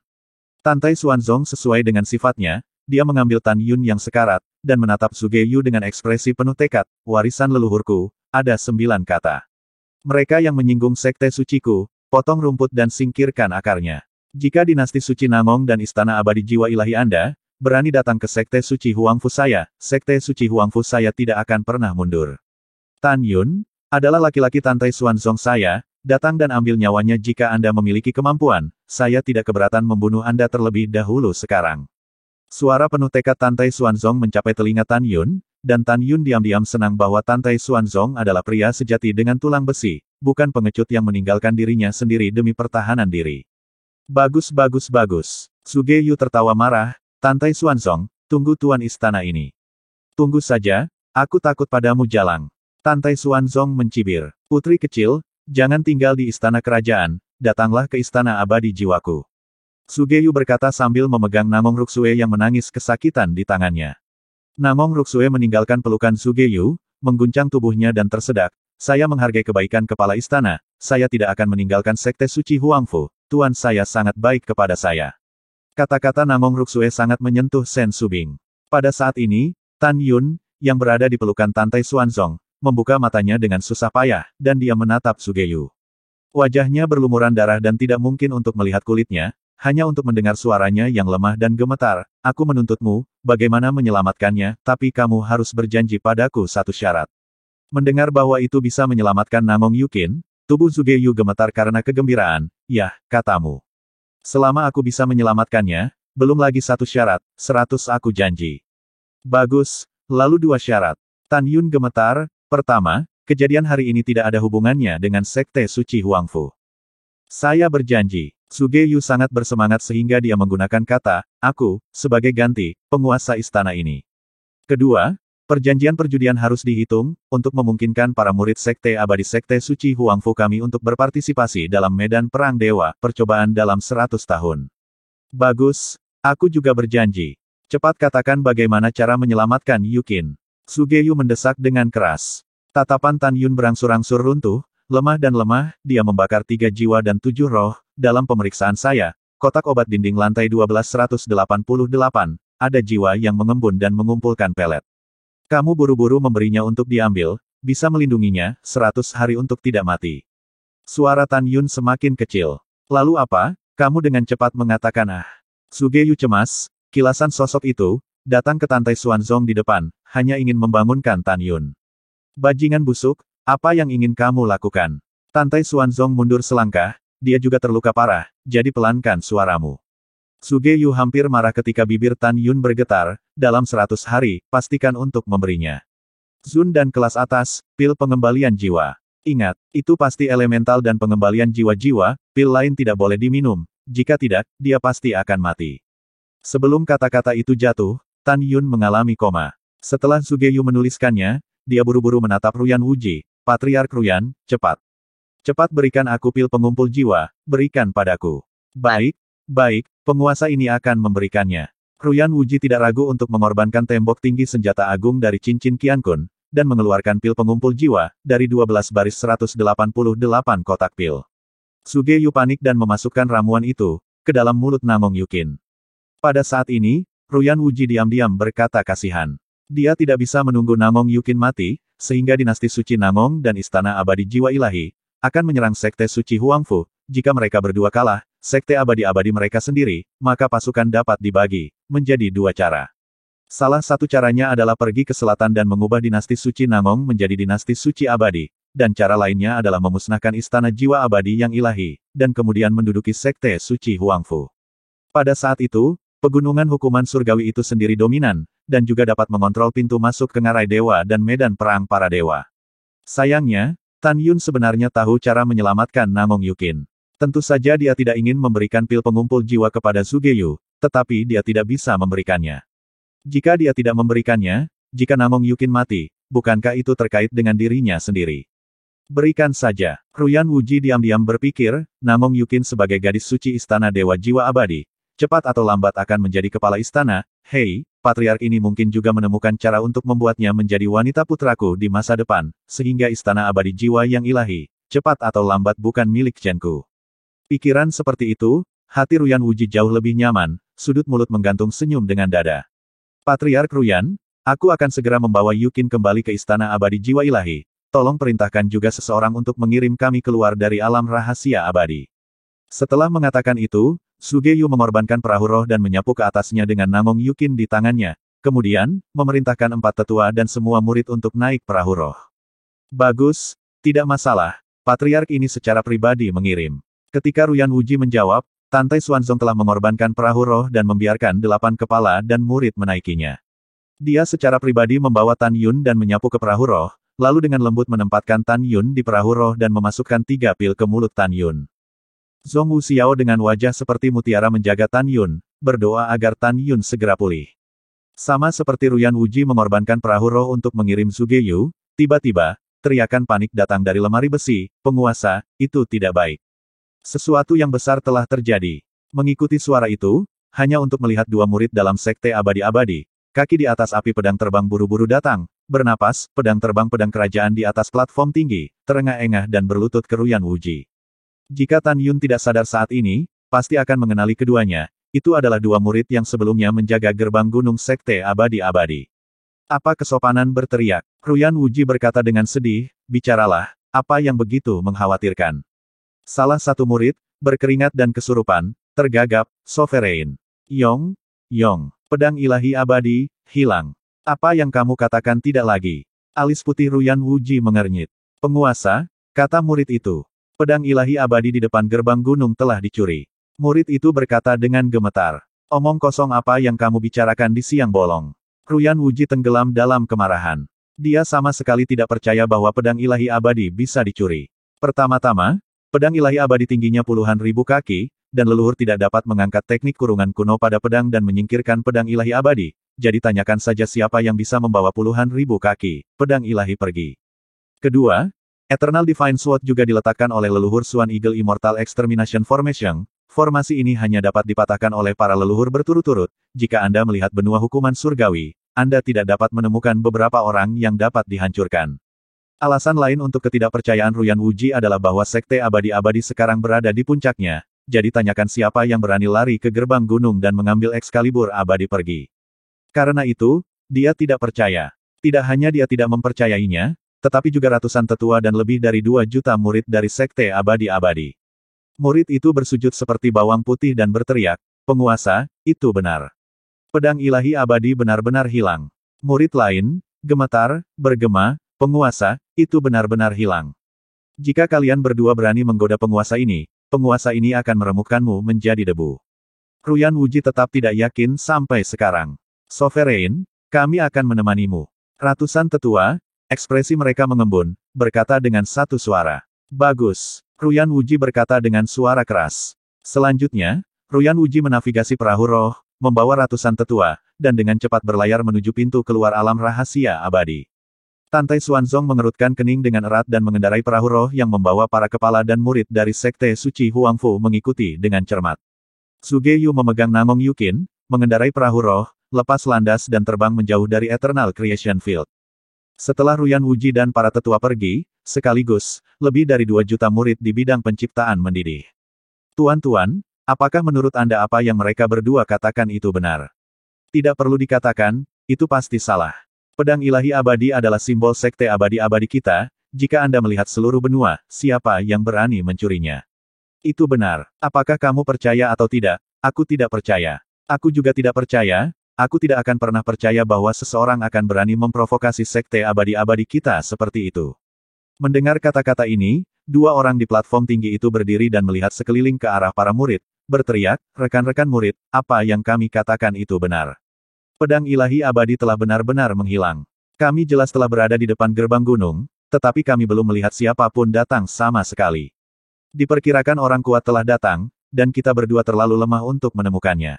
Tantai Xuanzong sesuai dengan sifatnya, dia mengambil Tan Yun yang sekarat, dan menatap Sugeyu dengan ekspresi penuh tekad, warisan leluhurku, ada 9 kata. Mereka yang menyinggung Sekte Suciku, potong rumput dan singkirkan akarnya. Jika dinasti Suci Namong dan Istana Abadi Jiwa Ilahi Anda, berani datang ke Sekte Suci Huangfu saya, Sekte Suci Huangfu saya tidak akan pernah mundur. Tan Yun, adalah laki-laki Tantai Xuanzong saya, datang dan ambil nyawanya jika Anda memiliki kemampuan, saya tidak keberatan membunuh Anda terlebih dahulu sekarang. Suara penuh tekad Tantai Xuanzong mencapai telinga Tan Yun, dan Tan Yun diam-diam senang bahwa Tantai Xuanzong adalah pria sejati dengan tulang besi, bukan pengecut yang meninggalkan dirinya sendiri demi pertahanan diri. Bagus bagus bagus. Suge Yu tertawa marah, Tantai Xuanzong, tunggu tuan istana ini. Tunggu saja, aku takut padamu Jalang. Tantai Xuanzong mencibir. Putri kecil, jangan tinggal di istana kerajaan, datanglah ke istana abadi jiwaku. Suge Yu berkata sambil memegang Namong Ruksue yang menangis kesakitan di tangannya. Namong Ruksue meninggalkan pelukan Suge Yu, mengguncang tubuhnya dan tersedak. Saya menghargai kebaikan kepala istana, saya tidak akan meninggalkan Sekte Suci Huangfu, tuan saya sangat baik kepada saya. Kata-kata Namong Ruksue sangat menyentuh Sen Subing. Pada saat ini, Tan Yun, yang berada di pelukan Tantai Xuanzong, membuka matanya dengan susah payah, dan dia menatap Suge Yu. Wajahnya berlumuran darah dan tidak mungkin untuk melihat kulitnya, hanya untuk mendengar suaranya yang lemah dan gemetar. Aku menuntutmu, bagaimana menyelamatkannya, tapi kamu harus berjanji padaku satu syarat. Mendengar bahwa itu bisa menyelamatkan Namong Yukin, tubuh Suge Yu gemetar karena kegembiraan. Yah, katamu. Selama aku bisa menyelamatkannya, belum lagi satu syarat, 100 aku janji. Bagus, lalu 2 syarat. Tan Yun gemetar. Pertama, kejadian hari ini tidak ada hubungannya dengan Sekte Suci Huangfu. Saya berjanji. Suge Yu sangat bersemangat sehingga dia menggunakan kata, aku, sebagai ganti, penguasa istana ini. Kedua, perjanjian perjudian harus dihitung, untuk memungkinkan para murid Sekte Abadi Sekte Suci Huangfu kami untuk berpartisipasi dalam medan perang dewa, percobaan dalam 100 tahun. Bagus, aku juga berjanji. Cepat katakan bagaimana cara menyelamatkan Yukin. Suge Yu mendesak dengan keras. Tatapan Tan Yun berangsur-angsur runtuh, lemah dan lemah, dia membakar 3 jiwa dan 7 roh. Dalam pemeriksaan saya, kotak obat dinding lantai 1288, ada jiwa yang mengembun dan mengumpulkan pelet. Kamu buru-buru memberinya untuk diambil, bisa melindunginya, 100 hari untuk tidak mati. Suara Tan Yun semakin kecil. Lalu apa? Kamu dengan cepat mengatakan Suge Yu cemas, kilasan sosok itu, datang ke Tantai Xuanzong di depan, hanya ingin membangunkan Tan Yun. Bajingan busuk, apa yang ingin kamu lakukan? Tantai Xuanzong mundur selangkah, dia juga terluka parah, jadi pelankan suaramu. Suge Yu hampir marah ketika bibir Tan Yun bergetar, dalam 100 hari, pastikan untuk memberinya. Zun dan kelas atas, pil pengembalian jiwa. Ingat, itu pasti elemental dan pengembalian jiwa-jiwa, pil lain tidak boleh diminum, jika tidak, dia pasti akan mati. Sebelum kata-kata itu jatuh, Tan Yun mengalami koma. Setelah Suge Yu menuliskannya, dia buru-buru menatap Ruyan Wuji, Patriark Ruyan, cepat. Cepat berikan aku pil pengumpul jiwa, berikan padaku. Baik, baik. Penguasa ini akan memberikannya. Ruyan Wuji tidak ragu untuk mengorbankan tembok tinggi senjata agung dari cincin Qiankun, dan mengeluarkan pil pengumpul jiwa, dari 12 baris 188 kotak pil. Suge Yu panik dan memasukkan ramuan itu, ke dalam mulut Namong Yukin. Pada saat ini, Ruyan Wuji diam-diam berkata kasihan. Dia tidak bisa menunggu Namong Yukin mati, sehingga dinasti suci Namong dan Istana Abadi Jiwa Ilahi, akan menyerang Sekte Suci Huangfu. Jika mereka berdua kalah, Sekte Abadi-Abadi mereka sendiri, maka pasukan dapat dibagi, menjadi 2 cara. Salah satu caranya adalah pergi ke selatan dan mengubah dinasti suci Namong menjadi dinasti suci abadi, dan cara lainnya adalah memusnahkan Istana Jiwa Abadi yang ilahi, dan kemudian menduduki Sekte Suci Huangfu. Pada saat itu, pegunungan hukuman surgawi itu sendiri dominan, dan juga dapat mengontrol pintu masuk ke ngarai dewa dan medan perang para dewa. Sayangnya, Tan Yun sebenarnya tahu cara menyelamatkan Namong Yukin. Tentu saja dia tidak ingin memberikan pil pengumpul jiwa kepada Suge Yu, tetapi dia tidak bisa memberikannya. Jika dia tidak memberikannya, jika Namong Yukin mati, bukankah itu terkait dengan dirinya sendiri? Berikan saja. Ruyan Wuji diam-diam berpikir, Namong Yukin sebagai gadis suci Istana Dewa Jiwa Abadi, cepat atau lambat akan menjadi kepala istana. Hei, Patriark ini mungkin juga menemukan cara untuk membuatnya menjadi wanita putraku di masa depan, sehingga Istana Abadi Jiwa yang ilahi, cepat atau lambat bukan milik Chenku. Pikiran seperti itu, hati Ruyan Wuji jauh lebih nyaman, sudut mulut menggantung senyum dengan dada. Patriark Ruyan, aku akan segera membawa Yukin kembali ke Istana Abadi Jiwa Ilahi. Tolong perintahkan juga seseorang untuk mengirim kami keluar dari alam rahasia abadi. Setelah mengatakan itu, Sugeyu mengorbankan perahu roh dan menyapu ke atasnya dengan Namong Yukin di tangannya, kemudian, memerintahkan 4 tetua dan semua murid untuk naik perahu roh. Bagus, tidak masalah, Patriark ini secara pribadi mengirim. Ketika Ruyan Wuji menjawab, Tante Xuanzong telah mengorbankan perahu roh dan membiarkan 8 kepala dan murid menaikinya. Dia secara pribadi membawa Tan Yun dan menyapu ke perahu roh, lalu dengan lembut menempatkan Tan Yun di perahu roh dan memasukkan 3 pil ke mulut Tan Yun. Zhong Wuxiao dengan wajah seperti mutiara menjaga Tan Yun, berdoa agar Tan Yun segera pulih. Sama seperti Ruyan Wuji mengorbankan perahu roh untuk mengirim Sugeyu, tiba-tiba, teriakan panik datang dari lemari besi, penguasa, itu tidak baik. Sesuatu yang besar telah terjadi. Mengikuti suara itu, hanya untuk melihat 2 murid dalam sekte abadi-abadi, kaki di atas api pedang terbang buru-buru datang, bernapas, pedang terbang pedang kerajaan di atas platform tinggi, terengah-engah dan berlutut ke Ruyan Wuji. Jika Tan Yun tidak sadar saat ini, pasti akan mengenali keduanya, itu adalah 2 murid yang sebelumnya menjaga gerbang gunung sekte abadi-abadi. Apa kesopanan berteriak? Ruyan Wuji berkata dengan sedih, bicaralah, apa yang begitu mengkhawatirkan? Salah satu murid, berkeringat dan kesurupan, tergagap, sovereign. Yong, pedang ilahi abadi, hilang. Apa yang kamu katakan tidak lagi? Alis putih Ruyan Wuji mengernyit. Penguasa, kata murid itu. Pedang ilahi abadi di depan gerbang gunung telah dicuri. Murid itu berkata dengan gemetar. Omong kosong apa yang kamu bicarakan di siang bolong? Ruyan Wuji tenggelam dalam kemarahan. Dia sama sekali tidak percaya bahwa pedang ilahi abadi bisa dicuri. Pertama-tama, pedang ilahi abadi tingginya puluhan ribu kaki, dan leluhur tidak dapat mengangkat teknik kurungan kuno pada pedang dan menyingkirkan pedang ilahi abadi. Jadi tanyakan saja siapa yang bisa membawa puluhan ribu kaki, pedang ilahi pergi. Kedua, Eternal Divine Sword juga diletakkan oleh leluhur Swan Eagle Immortal Extermination Formation. Formasi ini hanya dapat dipatahkan oleh para leluhur berturut-turut. Jika Anda melihat benua hukuman surgawi, Anda tidak dapat menemukan beberapa orang yang dapat dihancurkan. Alasan lain untuk ketidakpercayaan Ruyan Wuji adalah bahwa sekte abadi-abadi sekarang berada di puncaknya. Jadi tanyakan siapa yang berani lari ke gerbang gunung dan mengambil Excalibur abadi pergi. Karena itu, dia tidak percaya. Tidak hanya dia tidak mempercayainya, tetapi juga ratusan tetua dan lebih dari 2 juta murid dari sekte abadi-abadi. Murid itu bersujud seperti bawang putih dan berteriak, penguasa, itu benar. Pedang ilahi abadi benar-benar hilang. Murid lain, gemetar, bergema, penguasa, itu benar-benar hilang. Jika kalian berdua berani menggoda penguasa ini akan meremukkanmu menjadi debu. Ruyan Wuji tetap tidak yakin sampai sekarang. Sovereign, kami akan menemanimu. Ratusan tetua, ekspresi mereka mengembun, berkata dengan satu suara. Bagus. Ruyan Wuji berkata dengan suara keras. Selanjutnya, Ruyan Wuji menavigasi perahu roh, membawa ratusan tetua, dan dengan cepat berlayar menuju pintu keluar alam rahasia abadi. Tante Xuanzong mengerutkan kening dengan erat dan mengendarai perahu roh yang membawa para kepala dan murid dari sekte suci Huangfu mengikuti dengan cermat. Sugeyu memegang Namong Yukin, mengendarai perahu roh, lepas landas dan terbang menjauh dari Eternal Creation Field. Setelah Ruyan Wuji dan para tetua pergi, sekaligus, lebih dari 2 juta murid di bidang penciptaan mendidih. Tuan-tuan, apakah menurut Anda apa yang mereka berdua katakan itu benar? Tidak perlu dikatakan, itu pasti salah. Pedang ilahi abadi adalah simbol sekte abadi-abadi kita, jika Anda melihat seluruh benua, siapa yang berani mencurinya? Itu benar. Apakah kamu percaya atau tidak? Aku tidak percaya. Aku juga tidak percaya. Aku tidak akan pernah percaya bahwa seseorang akan berani memprovokasi sekte abadi-abadi kita seperti itu. Mendengar kata-kata ini, 2 orang di platform tinggi itu berdiri dan melihat sekeliling ke arah para murid, berteriak, rekan-rekan murid, apa yang kami katakan itu benar. Pedang ilahi abadi telah benar-benar menghilang. Kami jelas telah berada di depan gerbang gunung, tetapi kami belum melihat siapapun datang sama sekali. Diperkirakan orang kuat telah datang, dan kita berdua terlalu lemah untuk menemukannya.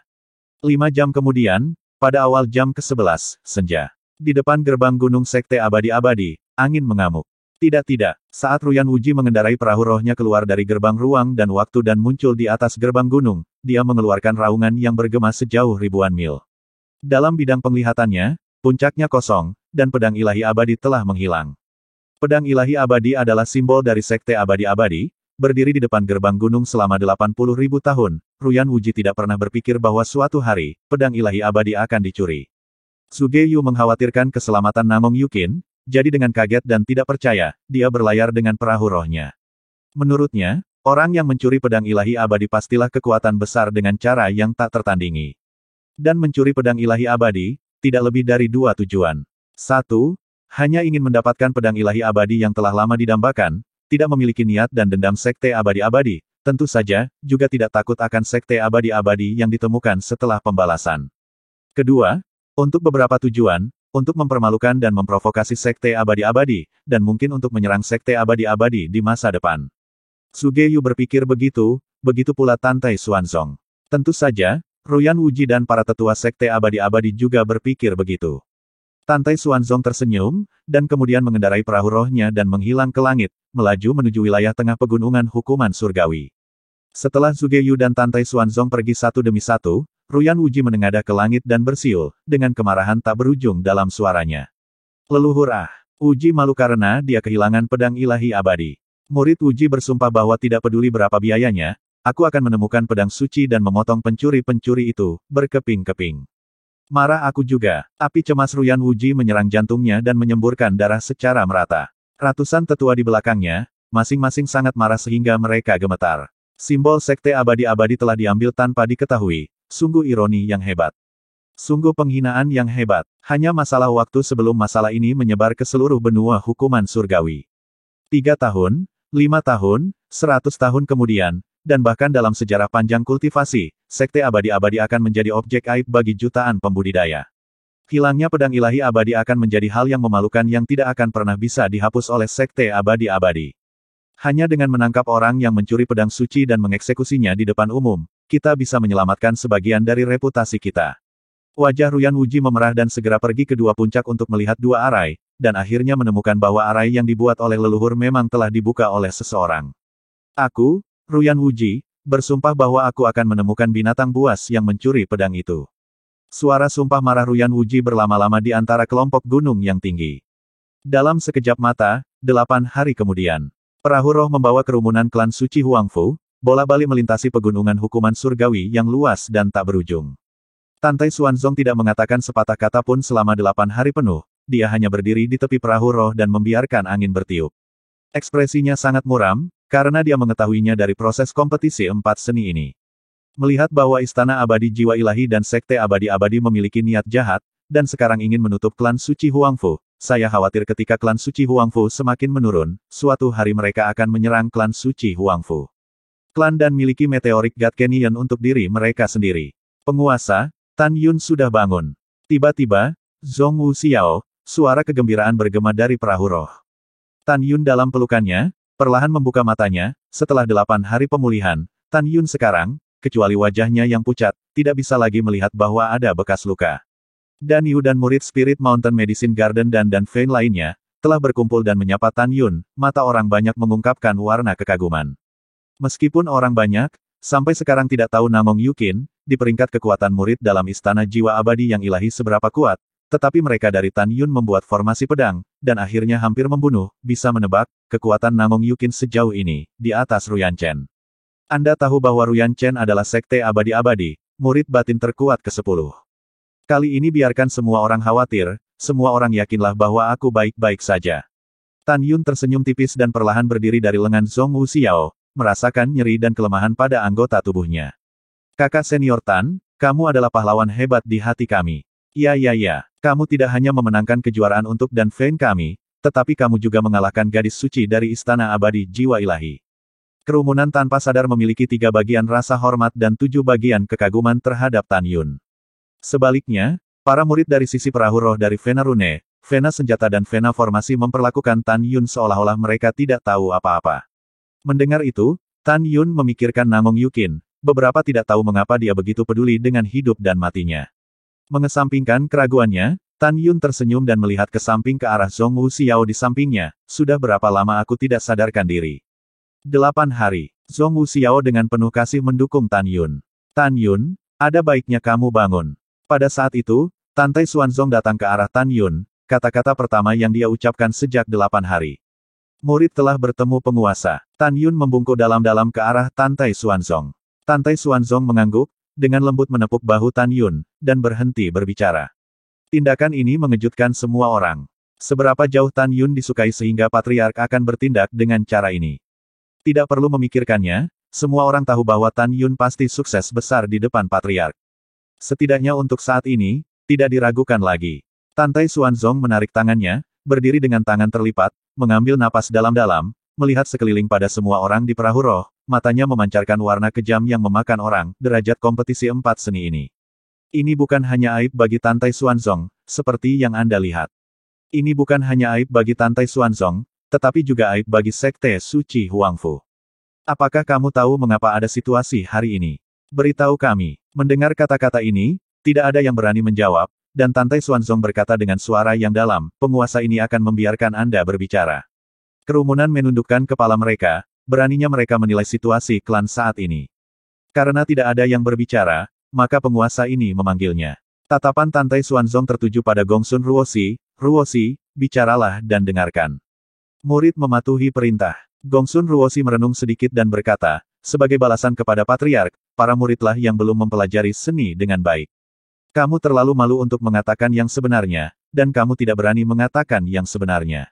5 jam kemudian, pada awal jam ke-11, senja. Di depan gerbang gunung sekte abadi-abadi, angin mengamuk. Tidak, saat Ruyan Wuji mengendarai perahu rohnya keluar dari gerbang ruang dan waktu dan muncul di atas gerbang gunung, dia mengeluarkan raungan yang bergema sejauh ribuan mil. Dalam bidang penglihatannya, puncaknya kosong, dan pedang ilahi abadi telah menghilang. Pedang ilahi abadi adalah simbol dari sekte abadi-abadi, berdiri di depan gerbang gunung selama 80.000 tahun, Ruyan Wuji tidak pernah berpikir bahwa suatu hari, pedang ilahi abadi akan dicuri. Sugeyu mengkhawatirkan keselamatan Namong Yukin, jadi dengan kaget dan tidak percaya, dia berlayar dengan perahu rohnya. Menurutnya, Orang yang mencuri pedang ilahi abadi pastilah kekuatan besar dengan cara yang tak tertandingi. Dan mencuri pedang ilahi abadi, tidak lebih dari dua tujuan. 1. Hanya ingin mendapatkan pedang ilahi abadi yang telah lama didambakan, tidak memiliki niat dan dendam sekte abadi-abadi, tentu saja, juga tidak takut akan sekte abadi-abadi yang ditemukan setelah pembalasan. Kedua, untuk beberapa tujuan, untuk mempermalukan dan memprovokasi sekte abadi-abadi, dan mungkin untuk menyerang sekte abadi-abadi di masa depan. Sugeyu berpikir begitu, begitu pula Tantai Xuanzong. Tentu saja, Ruyan Wuji dan para tetua sekte abadi-abadi juga berpikir begitu. Tantai Xuanzong tersenyum, dan kemudian mengendarai perahu rohnya dan menghilang ke langit, melaju menuju wilayah tengah pegunungan hukuman surgawi. Setelah Sugeyu dan Tantai Xuanzong pergi satu demi satu, Ruyan Wuji menengadah ke langit dan bersiul, dengan kemarahan tak berujung dalam suaranya. Leluhur Wuji malu karena dia kehilangan pedang ilahi abadi. Murid Wuji bersumpah bahwa tidak peduli berapa biayanya, aku akan menemukan pedang suci dan memotong pencuri-pencuri itu, berkeping-keping. Marah aku juga. Api cemas Ruyan Wuji menyerang jantungnya dan menyemburkan darah secara merata. Ratusan tetua di belakangnya, masing-masing sangat marah sehingga mereka gemetar. Simbol sekte abadi-abadi telah diambil tanpa diketahui, sungguh ironi yang hebat. Sungguh penghinaan yang hebat. Hanya masalah waktu sebelum masalah ini menyebar ke seluruh benua hukuman surgawi. 3 tahun, 5 tahun, 100 tahun kemudian, dan bahkan dalam sejarah panjang kultivasi, sekte abadi-abadi akan menjadi objek aib bagi jutaan pembudidaya. Hilangnya pedang ilahi abadi akan menjadi hal yang memalukan yang tidak akan pernah bisa dihapus oleh sekte abadi-abadi. Hanya dengan menangkap orang yang mencuri pedang suci dan mengeksekusinya di depan umum, kita bisa menyelamatkan sebagian dari reputasi kita. Wajah Ruyan Wuji memerah dan segera pergi ke dua puncak untuk melihat dua arai, dan akhirnya menemukan bahwa arai yang dibuat oleh leluhur memang telah dibuka oleh seseorang. Aku, Ruyan Wuji, bersumpah bahwa aku akan menemukan binatang buas yang mencuri pedang itu. Suara sumpah marah Ruyan Wuji berlama-lama di antara kelompok gunung yang tinggi. Dalam sekejap mata, 8 hari kemudian, perahu roh membawa kerumunan klan suci Huangfu, bolak-balik melintasi pegunungan hukuman surgawi yang luas dan tak berujung. Tantai Xuanzong tidak mengatakan sepatah kata pun selama 8 hari penuh, dia hanya berdiri di tepi perahu roh dan membiarkan angin bertiup. Ekspresinya sangat muram, karena dia mengetahuinya dari proses kompetisi 4 seni ini. Melihat bahwa Istana Abadi Jiwa Ilahi dan Sekte Abadi-Abadi memiliki niat jahat, dan sekarang ingin menutup klan suci Huangfu, saya khawatir ketika klan suci Huangfu semakin menurun, suatu hari mereka akan menyerang klan suci Huangfu. Klan dan miliki meteorik God Canyon untuk diri mereka sendiri. Penguasa, Tan Yun sudah bangun. Tiba-tiba, Zhong Wu Xiao, suara kegembiraan bergema dari perahu roh. Tan Yun dalam pelukannya, perlahan membuka matanya, setelah 8 hari pemulihan, Tan Yun sekarang, kecuali wajahnya yang pucat, tidak bisa lagi melihat bahwa ada bekas luka. Dan Yu dan murid Spirit Mountain Medicine Garden dan Fane lainnya, telah berkumpul dan menyapa Tan Yun, mata orang banyak mengungkapkan warna kekaguman. Meskipun orang banyak, sampai sekarang tidak tahu Namong Yukin, di peringkat kekuatan murid dalam Istana Jiwa Abadi yang ilahi seberapa kuat, tetapi mereka dari Tan Yun membuat formasi pedang, dan akhirnya hampir membunuh, bisa menebak, kekuatan Namong Yukin sejauh ini, di atas Ruyan Chen. Anda tahu bahwa Ruyan Chen adalah sekte abadi-abadi, murid batin terkuat ke-10. Kali ini biarkan semua orang khawatir, semua orang yakinlah bahwa aku baik-baik saja. Tan Yun tersenyum tipis dan perlahan berdiri dari lengan Zhong Wu Xiao, merasakan nyeri dan kelemahan pada anggota tubuhnya. Kakak senior Tan, kamu adalah pahlawan hebat di hati kami. Ya, kamu tidak hanya memenangkan kejuaraan untuk dan Fane kami, tetapi kamu juga mengalahkan gadis suci dari Istana Abadi Jiwa Ilahi. Kerumunan tanpa sadar memiliki 3 bagian rasa hormat dan 7 bagian kekaguman terhadap Tan Yun. Sebaliknya, para murid dari sisi perahu roh dari Vena Rune, Vena Senjata dan Vena Formasi memperlakukan Tan Yun seolah-olah mereka tidak tahu apa-apa. Mendengar itu, Tan Yun memikirkan Namong Yukin, beberapa tidak tahu mengapa dia begitu peduli dengan hidup dan matinya. Mengesampingkan keraguannya, Tan Yun tersenyum dan melihat ke samping ke arah Zhong Wu Xiao di sampingnya, sudah berapa lama aku tidak sadarkan diri. 8 hari, Zhong Wu Xiao dengan penuh kasih mendukung Tan Yun. Tan Yun, ada baiknya kamu bangun. Pada saat itu, Tantai Xuanzong datang ke arah Tan Yun, kata-kata pertama yang dia ucapkan sejak 8 hari. Murid telah bertemu penguasa. Tan Yun membungkuk dalam-dalam ke arah Tantai Xuanzong. Tantai Xuanzong mengangguk, dengan lembut menepuk bahu Tan Yun, dan berhenti berbicara. Tindakan ini mengejutkan semua orang. Seberapa jauh Tan Yun disukai sehingga Patriark akan bertindak dengan cara ini? Tidak perlu memikirkannya, semua orang tahu bahwa Tan Yun pasti sukses besar di depan Patriark. Setidaknya untuk saat ini, tidak diragukan lagi. Tantai Xuanzong menarik tangannya, berdiri dengan tangan terlipat, mengambil napas dalam-dalam, melihat sekeliling pada semua orang di perahu roh, matanya memancarkan warna kejam yang memakan orang, derajat kompetisi 4 seni ini. Ini bukan hanya aib bagi Tantai Xuanzong, seperti yang Anda lihat. Ini bukan hanya aib bagi Tantai Xuanzong, tetapi juga aib bagi Sekte Suci Huangfu. Apakah kamu tahu mengapa ada situasi hari ini? Beritahu kami. Mendengar kata-kata ini, tidak ada yang berani menjawab, dan Tantai Xuanzong berkata dengan suara yang dalam, penguasa ini akan membiarkan Anda berbicara. Kerumunan menundukkan kepala mereka, beraninya mereka menilai situasi klan saat ini. Karena tidak ada yang berbicara, maka penguasa ini memanggilnya. Tatapan Tantai Xuanzong tertuju pada Gongsun Ruoxi, Ruoxi, bicaralah dan dengarkan. Murid mematuhi perintah. Gongsun Ruoxi merenung sedikit dan berkata, sebagai balasan kepada Patriark, para muridlah yang belum mempelajari seni dengan baik. Kamu terlalu malu untuk mengatakan yang sebenarnya, dan kamu tidak berani mengatakan yang sebenarnya.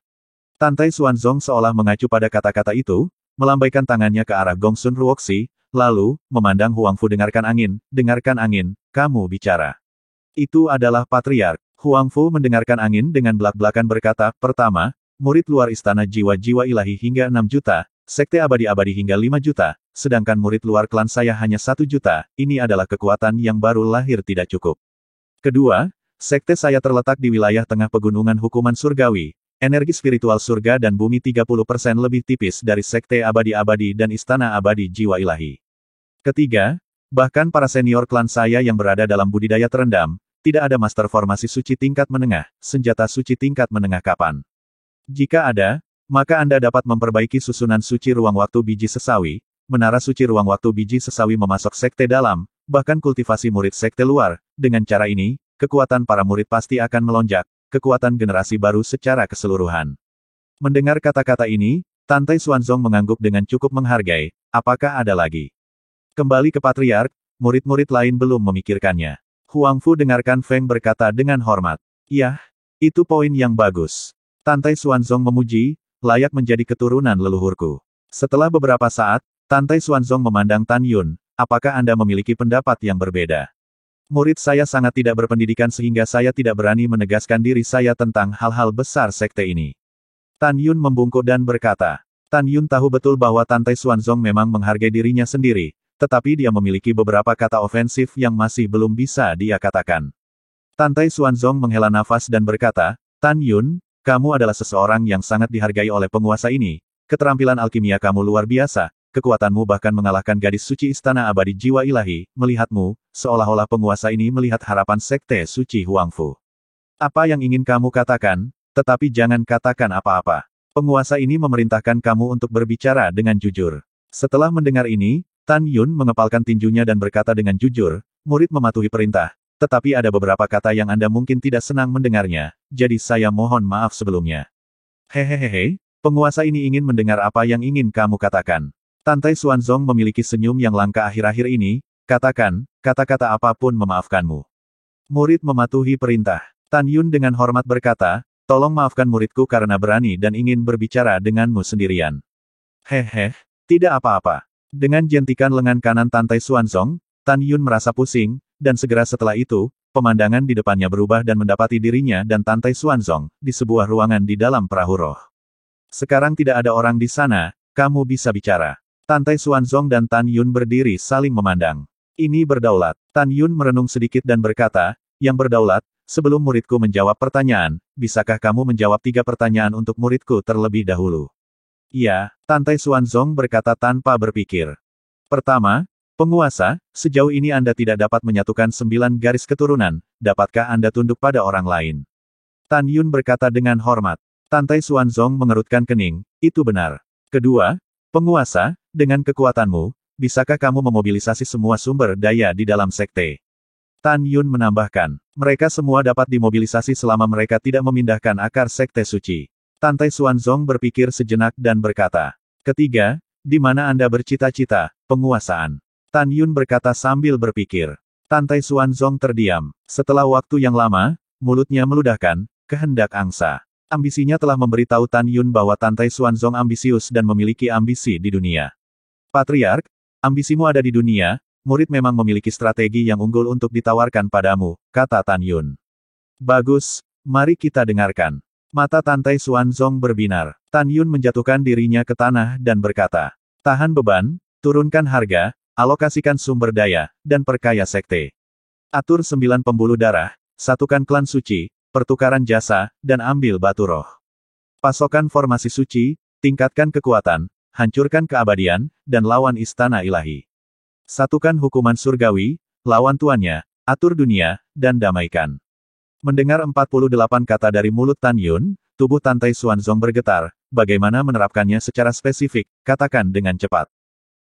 Tantai Xuanzong seolah mengacu pada kata-kata itu, melambaikan tangannya ke arah Gongsun Ruoxi, lalu, memandang Huangfu dengarkan angin, kamu bicara. Itu adalah Patriark. Huangfu mendengarkan angin dengan belak-belakan berkata, pertama, murid luar istana jiwa-jiwa ilahi hingga 6 juta, sekte abadi-abadi hingga 5 juta, sedangkan murid luar klan saya hanya 1 juta, ini adalah kekuatan yang baru lahir tidak cukup. Kedua, sekte saya terletak di wilayah tengah pegunungan hukuman surgawi, energi spiritual surga dan bumi 30% lebih tipis dari sekte abadi-abadi dan istana abadi jiwa ilahi. Ketiga, bahkan para senior klan saya yang berada dalam budidaya terendam, tidak ada master formasi suci tingkat menengah, senjata suci tingkat menengah kapan. Jika ada, maka Anda dapat memperbaiki susunan suci ruang waktu biji sesawi, menara suci ruang waktu biji sesawi memasok sekte dalam, bahkan kultivasi murid sekte luar, dengan cara ini, kekuatan para murid pasti akan melonjak, kekuatan generasi baru secara keseluruhan. Mendengar kata-kata ini, Tantai Xuanzong mengangguk dengan cukup menghargai, apakah ada lagi? Kembali ke Patriark, murid-murid lain belum memikirkannya. Huangfu dengarkan Feng berkata dengan hormat. Yah, itu poin yang bagus. Tantai Xuanzong memuji, layak menjadi keturunan leluhurku. Setelah beberapa saat, Tantai Xuanzong memandang Tan Yun, apakah Anda memiliki pendapat yang berbeda? Murid saya sangat tidak berpendidikan sehingga saya tidak berani menegaskan diri saya tentang hal-hal besar sekte ini. Tan Yun membungkuk dan berkata, Tan Yun tahu betul bahwa Tantai Xuanzong memang menghargai dirinya sendiri, tetapi dia memiliki beberapa kata ofensif yang masih belum bisa dia katakan. Tantai Xuanzong menghela nafas dan berkata, Tan Yun, kamu adalah seseorang yang sangat dihargai oleh penguasa ini, keterampilan alkimia kamu luar biasa, kekuatanmu bahkan mengalahkan gadis suci istana abadi jiwa ilahi, melihatmu, seolah-olah penguasa ini melihat harapan sekte suci Huangfu. Apa yang ingin kamu katakan, tetapi jangan katakan apa-apa. Penguasa ini memerintahkan kamu untuk berbicara dengan jujur. Setelah mendengar ini, Tan Yun mengepalkan tinjunya dan berkata dengan jujur, murid mematuhi perintah, tetapi ada beberapa kata yang Anda mungkin tidak senang mendengarnya, jadi saya mohon maaf sebelumnya. Hehehe, penguasa ini ingin mendengar apa yang ingin kamu katakan. Tantai Xuanzong memiliki senyum yang langka akhir-akhir ini, katakan, kata-kata apapun memaafkanmu. Murid mematuhi perintah. Tan Yun dengan hormat berkata, tolong maafkan muridku karena berani dan ingin berbicara denganmu sendirian. Hehe, tidak apa-apa. Dengan jentikan lengan kanan Tantai Xuanzong, Tan Yun merasa pusing, dan segera setelah itu, pemandangan di depannya berubah dan mendapati dirinya dan Tantai Xuanzong, di sebuah ruangan di dalam perahu roh. Sekarang tidak ada orang di sana, kamu bisa bicara. Tantai Xuanzong dan Tan Yun berdiri saling memandang. Ini berdaulat. Tan Yun merenung sedikit dan berkata, yang berdaulat, sebelum muridku menjawab pertanyaan, bisakah kamu menjawab 3 pertanyaan untuk muridku terlebih dahulu? Iya, Tantai Xuanzong berkata tanpa berpikir. Pertama, penguasa, sejauh ini Anda tidak dapat menyatukan 9 garis keturunan, dapatkah Anda tunduk pada orang lain? Tan Yun berkata dengan hormat. Tantai Xuanzong mengerutkan kening, itu benar. Kedua, penguasa, dengan kekuatanmu, bisakah kamu memobilisasi semua sumber daya di dalam sekte? Tan Yun menambahkan, mereka semua dapat dimobilisasi selama mereka tidak memindahkan akar sekte suci. Tantai Xuanzong berpikir sejenak dan berkata, ketiga, di mana Anda bercita-cita, penguasaan? Tan Yun berkata sambil berpikir. Tantai Xuanzong terdiam. Setelah waktu yang lama, mulutnya meludahkan, kehendak angsa. Ambisinya telah memberitahu Tan Yun bahwa Tantai Xuanzong ambisius dan memiliki ambisi di dunia. Patriark, ambisimu ada di dunia, murid memang memiliki strategi yang unggul untuk ditawarkan padamu, kata Tan Yun. Bagus, mari kita dengarkan. Mata Tantai Xuanzong berbinar. Tan Yun menjatuhkan dirinya ke tanah dan berkata, tahan beban, turunkan harga, alokasikan sumber daya, dan perkaya sekte. Atur 9 pembuluh darah, satukan klan suci, pertukaran jasa, dan ambil batu roh. Pasokan formasi suci, tingkatkan kekuatan, hancurkan keabadian, dan lawan istana ilahi. Satukan hukuman surgawi, lawan tuannya, atur dunia, dan damaikan. Mendengar 48 kata dari mulut Tan Yun, tubuh Tantai Xuanzong bergetar, bagaimana menerapkannya secara spesifik, katakan dengan cepat.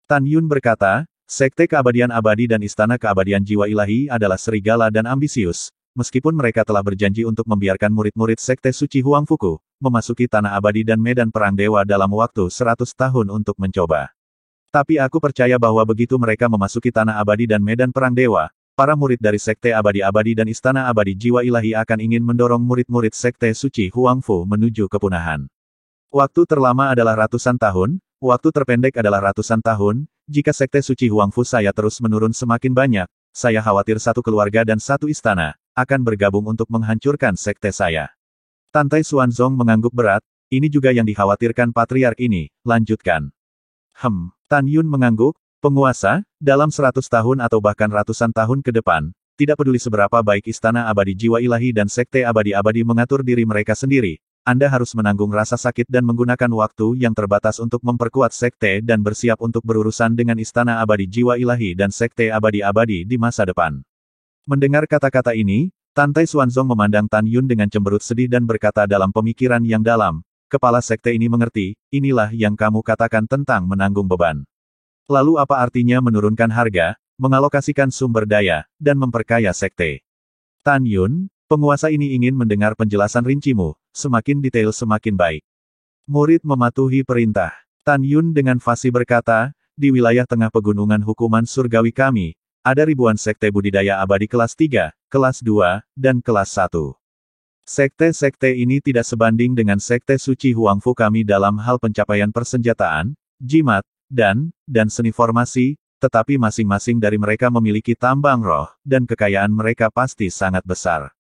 Tan Yun berkata, Sekte Keabadian Abadi dan Istana Keabadian Jiwa Ilahi adalah serigala dan ambisius. Meskipun mereka telah berjanji untuk membiarkan murid-murid Sekte Suci Huangfuku memasuki Tanah Abadi dan Medan Perang Dewa dalam waktu 100 tahun untuk mencoba. Tapi aku percaya bahwa begitu mereka memasuki Tanah Abadi dan Medan Perang Dewa, para murid dari Sekte Abadi-Abadi dan Istana Abadi Jiwa Ilahi akan ingin mendorong murid-murid Sekte Suci Huangfu menuju kepunahan. Waktu terlama adalah ratusan tahun, waktu terpendek adalah ratusan tahun. Jika Sekte Suci Huangfu saya terus menurun semakin banyak, saya khawatir satu keluarga dan satu istana akan bergabung untuk menghancurkan sekte saya. Tantai Xuanzong mengangguk berat, ini juga yang dikhawatirkan patriark ini, lanjutkan. Tan Yun mengangguk, penguasa, dalam 100 tahun atau bahkan ratusan tahun ke depan, tidak peduli seberapa baik istana abadi jiwa ilahi dan sekte abadi-abadi mengatur diri mereka sendiri, Anda harus menanggung rasa sakit dan menggunakan waktu yang terbatas untuk memperkuat sekte dan bersiap untuk berurusan dengan istana abadi jiwa ilahi dan sekte abadi-abadi di masa depan. Mendengar kata-kata ini, Tantai Xuanzong memandang Tan Yun dengan cemberut sedih dan berkata dalam pemikiran yang dalam, kepala sekte ini mengerti, inilah yang kamu katakan tentang menanggung beban. Lalu apa artinya menurunkan harga, mengalokasikan sumber daya, dan memperkaya sekte? Tan Yun, penguasa ini ingin mendengar penjelasan rincimu, semakin detail semakin baik. Murid mematuhi perintah. Tan Yun dengan fasih berkata, di wilayah tengah pegunungan hukuman surgawi kami, ada ribuan sekte budidaya abadi kelas 3, kelas 2, dan kelas 1. Sekte-sekte ini tidak sebanding dengan sekte suci Huangfu kami dalam hal pencapaian persenjataan, jimat, dan seni formasi, tetapi masing-masing dari mereka memiliki tambang roh, dan kekayaan mereka pasti sangat besar.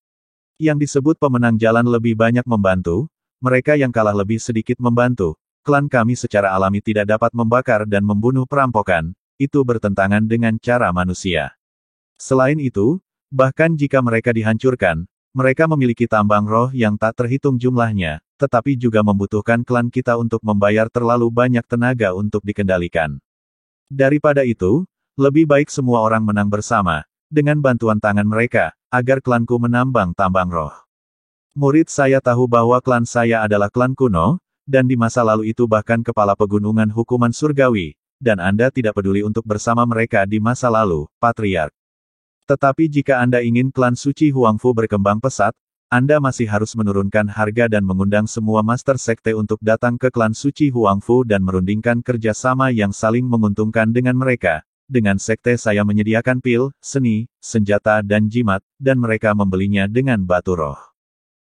Yang disebut pemenang jalan lebih banyak membantu, mereka yang kalah lebih sedikit membantu. Klan kami secara alami tidak dapat membakar dan membunuh perampokan, itu bertentangan dengan cara manusia. Selain itu, bahkan jika mereka dihancurkan, mereka memiliki tambang roh yang tak terhitung jumlahnya, tetapi juga membutuhkan klan kita untuk membayar terlalu banyak tenaga untuk dikendalikan. Daripada itu, lebih baik semua orang menang bersama, dengan bantuan tangan mereka, agar klanku menambang tambang roh. Murid saya tahu bahwa klan saya adalah klan kuno, dan di masa lalu itu bahkan kepala pegunungan hukuman surgawi, dan Anda tidak peduli untuk bersama mereka di masa lalu, Patriark. Tetapi jika Anda ingin klan suci Huangfu berkembang pesat, Anda masih harus menurunkan harga dan mengundang semua master sekte untuk datang ke klan suci Huangfu dan merundingkan kerjasama yang saling menguntungkan dengan mereka. Dengan sekte saya menyediakan pil, seni, senjata dan jimat, dan mereka membelinya dengan batu roh.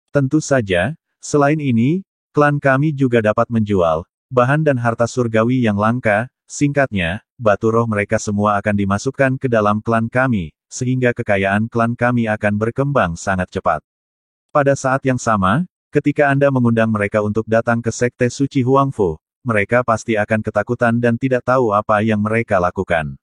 Tentu saja, selain ini, klan kami juga dapat menjual bahan dan harta surgawi yang langka. Singkatnya, batu roh mereka semua akan dimasukkan ke dalam klan kami, sehingga kekayaan klan kami akan berkembang sangat cepat. Pada saat yang sama, ketika Anda mengundang mereka untuk datang ke sekte suci Huangfu, mereka pasti akan ketakutan dan tidak tahu apa yang mereka lakukan.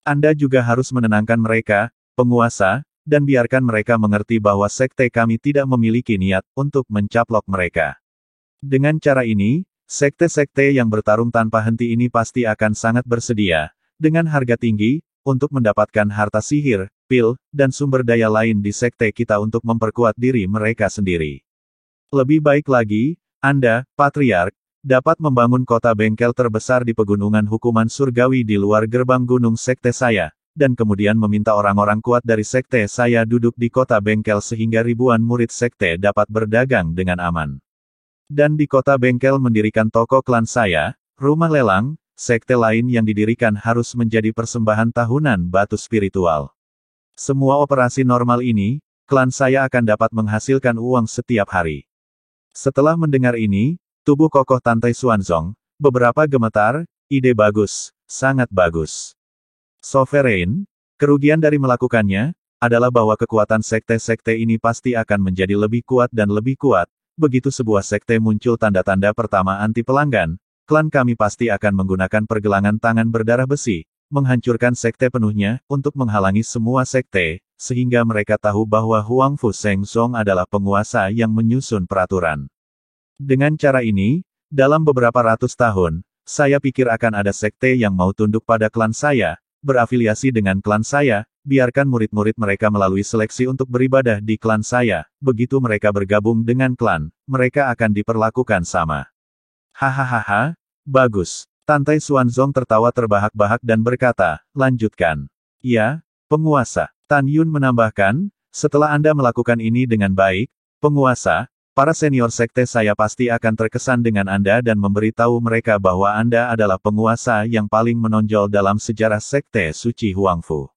Anda juga harus menenangkan mereka, penguasa, dan biarkan mereka mengerti bahwa sekte kami tidak memiliki niat untuk mencaplok mereka. Dengan cara ini, sekte-sekte yang bertarung tanpa henti ini pasti akan sangat bersedia, dengan harga tinggi, untuk mendapatkan harta sihir, pil, dan sumber daya lain di sekte kita untuk memperkuat diri mereka sendiri. Lebih baik lagi, Anda, Patriark, dapat membangun kota bengkel terbesar di pegunungan hukuman surgawi di luar gerbang gunung sekte saya, dan kemudian meminta orang-orang kuat dari sekte saya duduk di kota bengkel sehingga ribuan murid sekte dapat berdagang dengan aman. Dan di kota bengkel mendirikan toko klan saya, rumah lelang, sekte lain yang didirikan harus menjadi persembahan tahunan batu spiritual. Semua operasi normal ini, klan saya akan dapat menghasilkan uang setiap hari. Setelah mendengar ini, tubuh kokoh Tantai Xuanzong, beberapa gemetar, ide bagus, sangat bagus. Sovereign, kerugian dari melakukannya, adalah bahwa kekuatan sekte-sekte ini pasti akan menjadi lebih kuat dan lebih kuat. Begitu sebuah sekte muncul tanda-tanda pertama anti pelanggan, klan kami pasti akan menggunakan pergelangan tangan berdarah besi, menghancurkan sekte penuhnya, untuk menghalangi semua sekte, sehingga mereka tahu bahwa Huang Fu Sheng Zong adalah penguasa yang menyusun peraturan. Dengan cara ini, dalam beberapa ratus tahun, saya pikir akan ada sekte yang mau tunduk pada klan saya, berafiliasi dengan klan saya, biarkan murid-murid mereka melalui seleksi untuk beribadah di klan saya, begitu mereka bergabung dengan klan, mereka akan diperlakukan sama. Hahaha, bagus. Tantai Xuanzong tertawa terbahak-bahak dan berkata, lanjutkan. Ya, penguasa. Tan Yun menambahkan, setelah Anda melakukan ini dengan baik, penguasa, para senior sekte saya pasti akan terkesan dengan Anda dan memberitahu mereka bahwa Anda adalah penguasa yang paling menonjol dalam sejarah sekte suci Huangfu.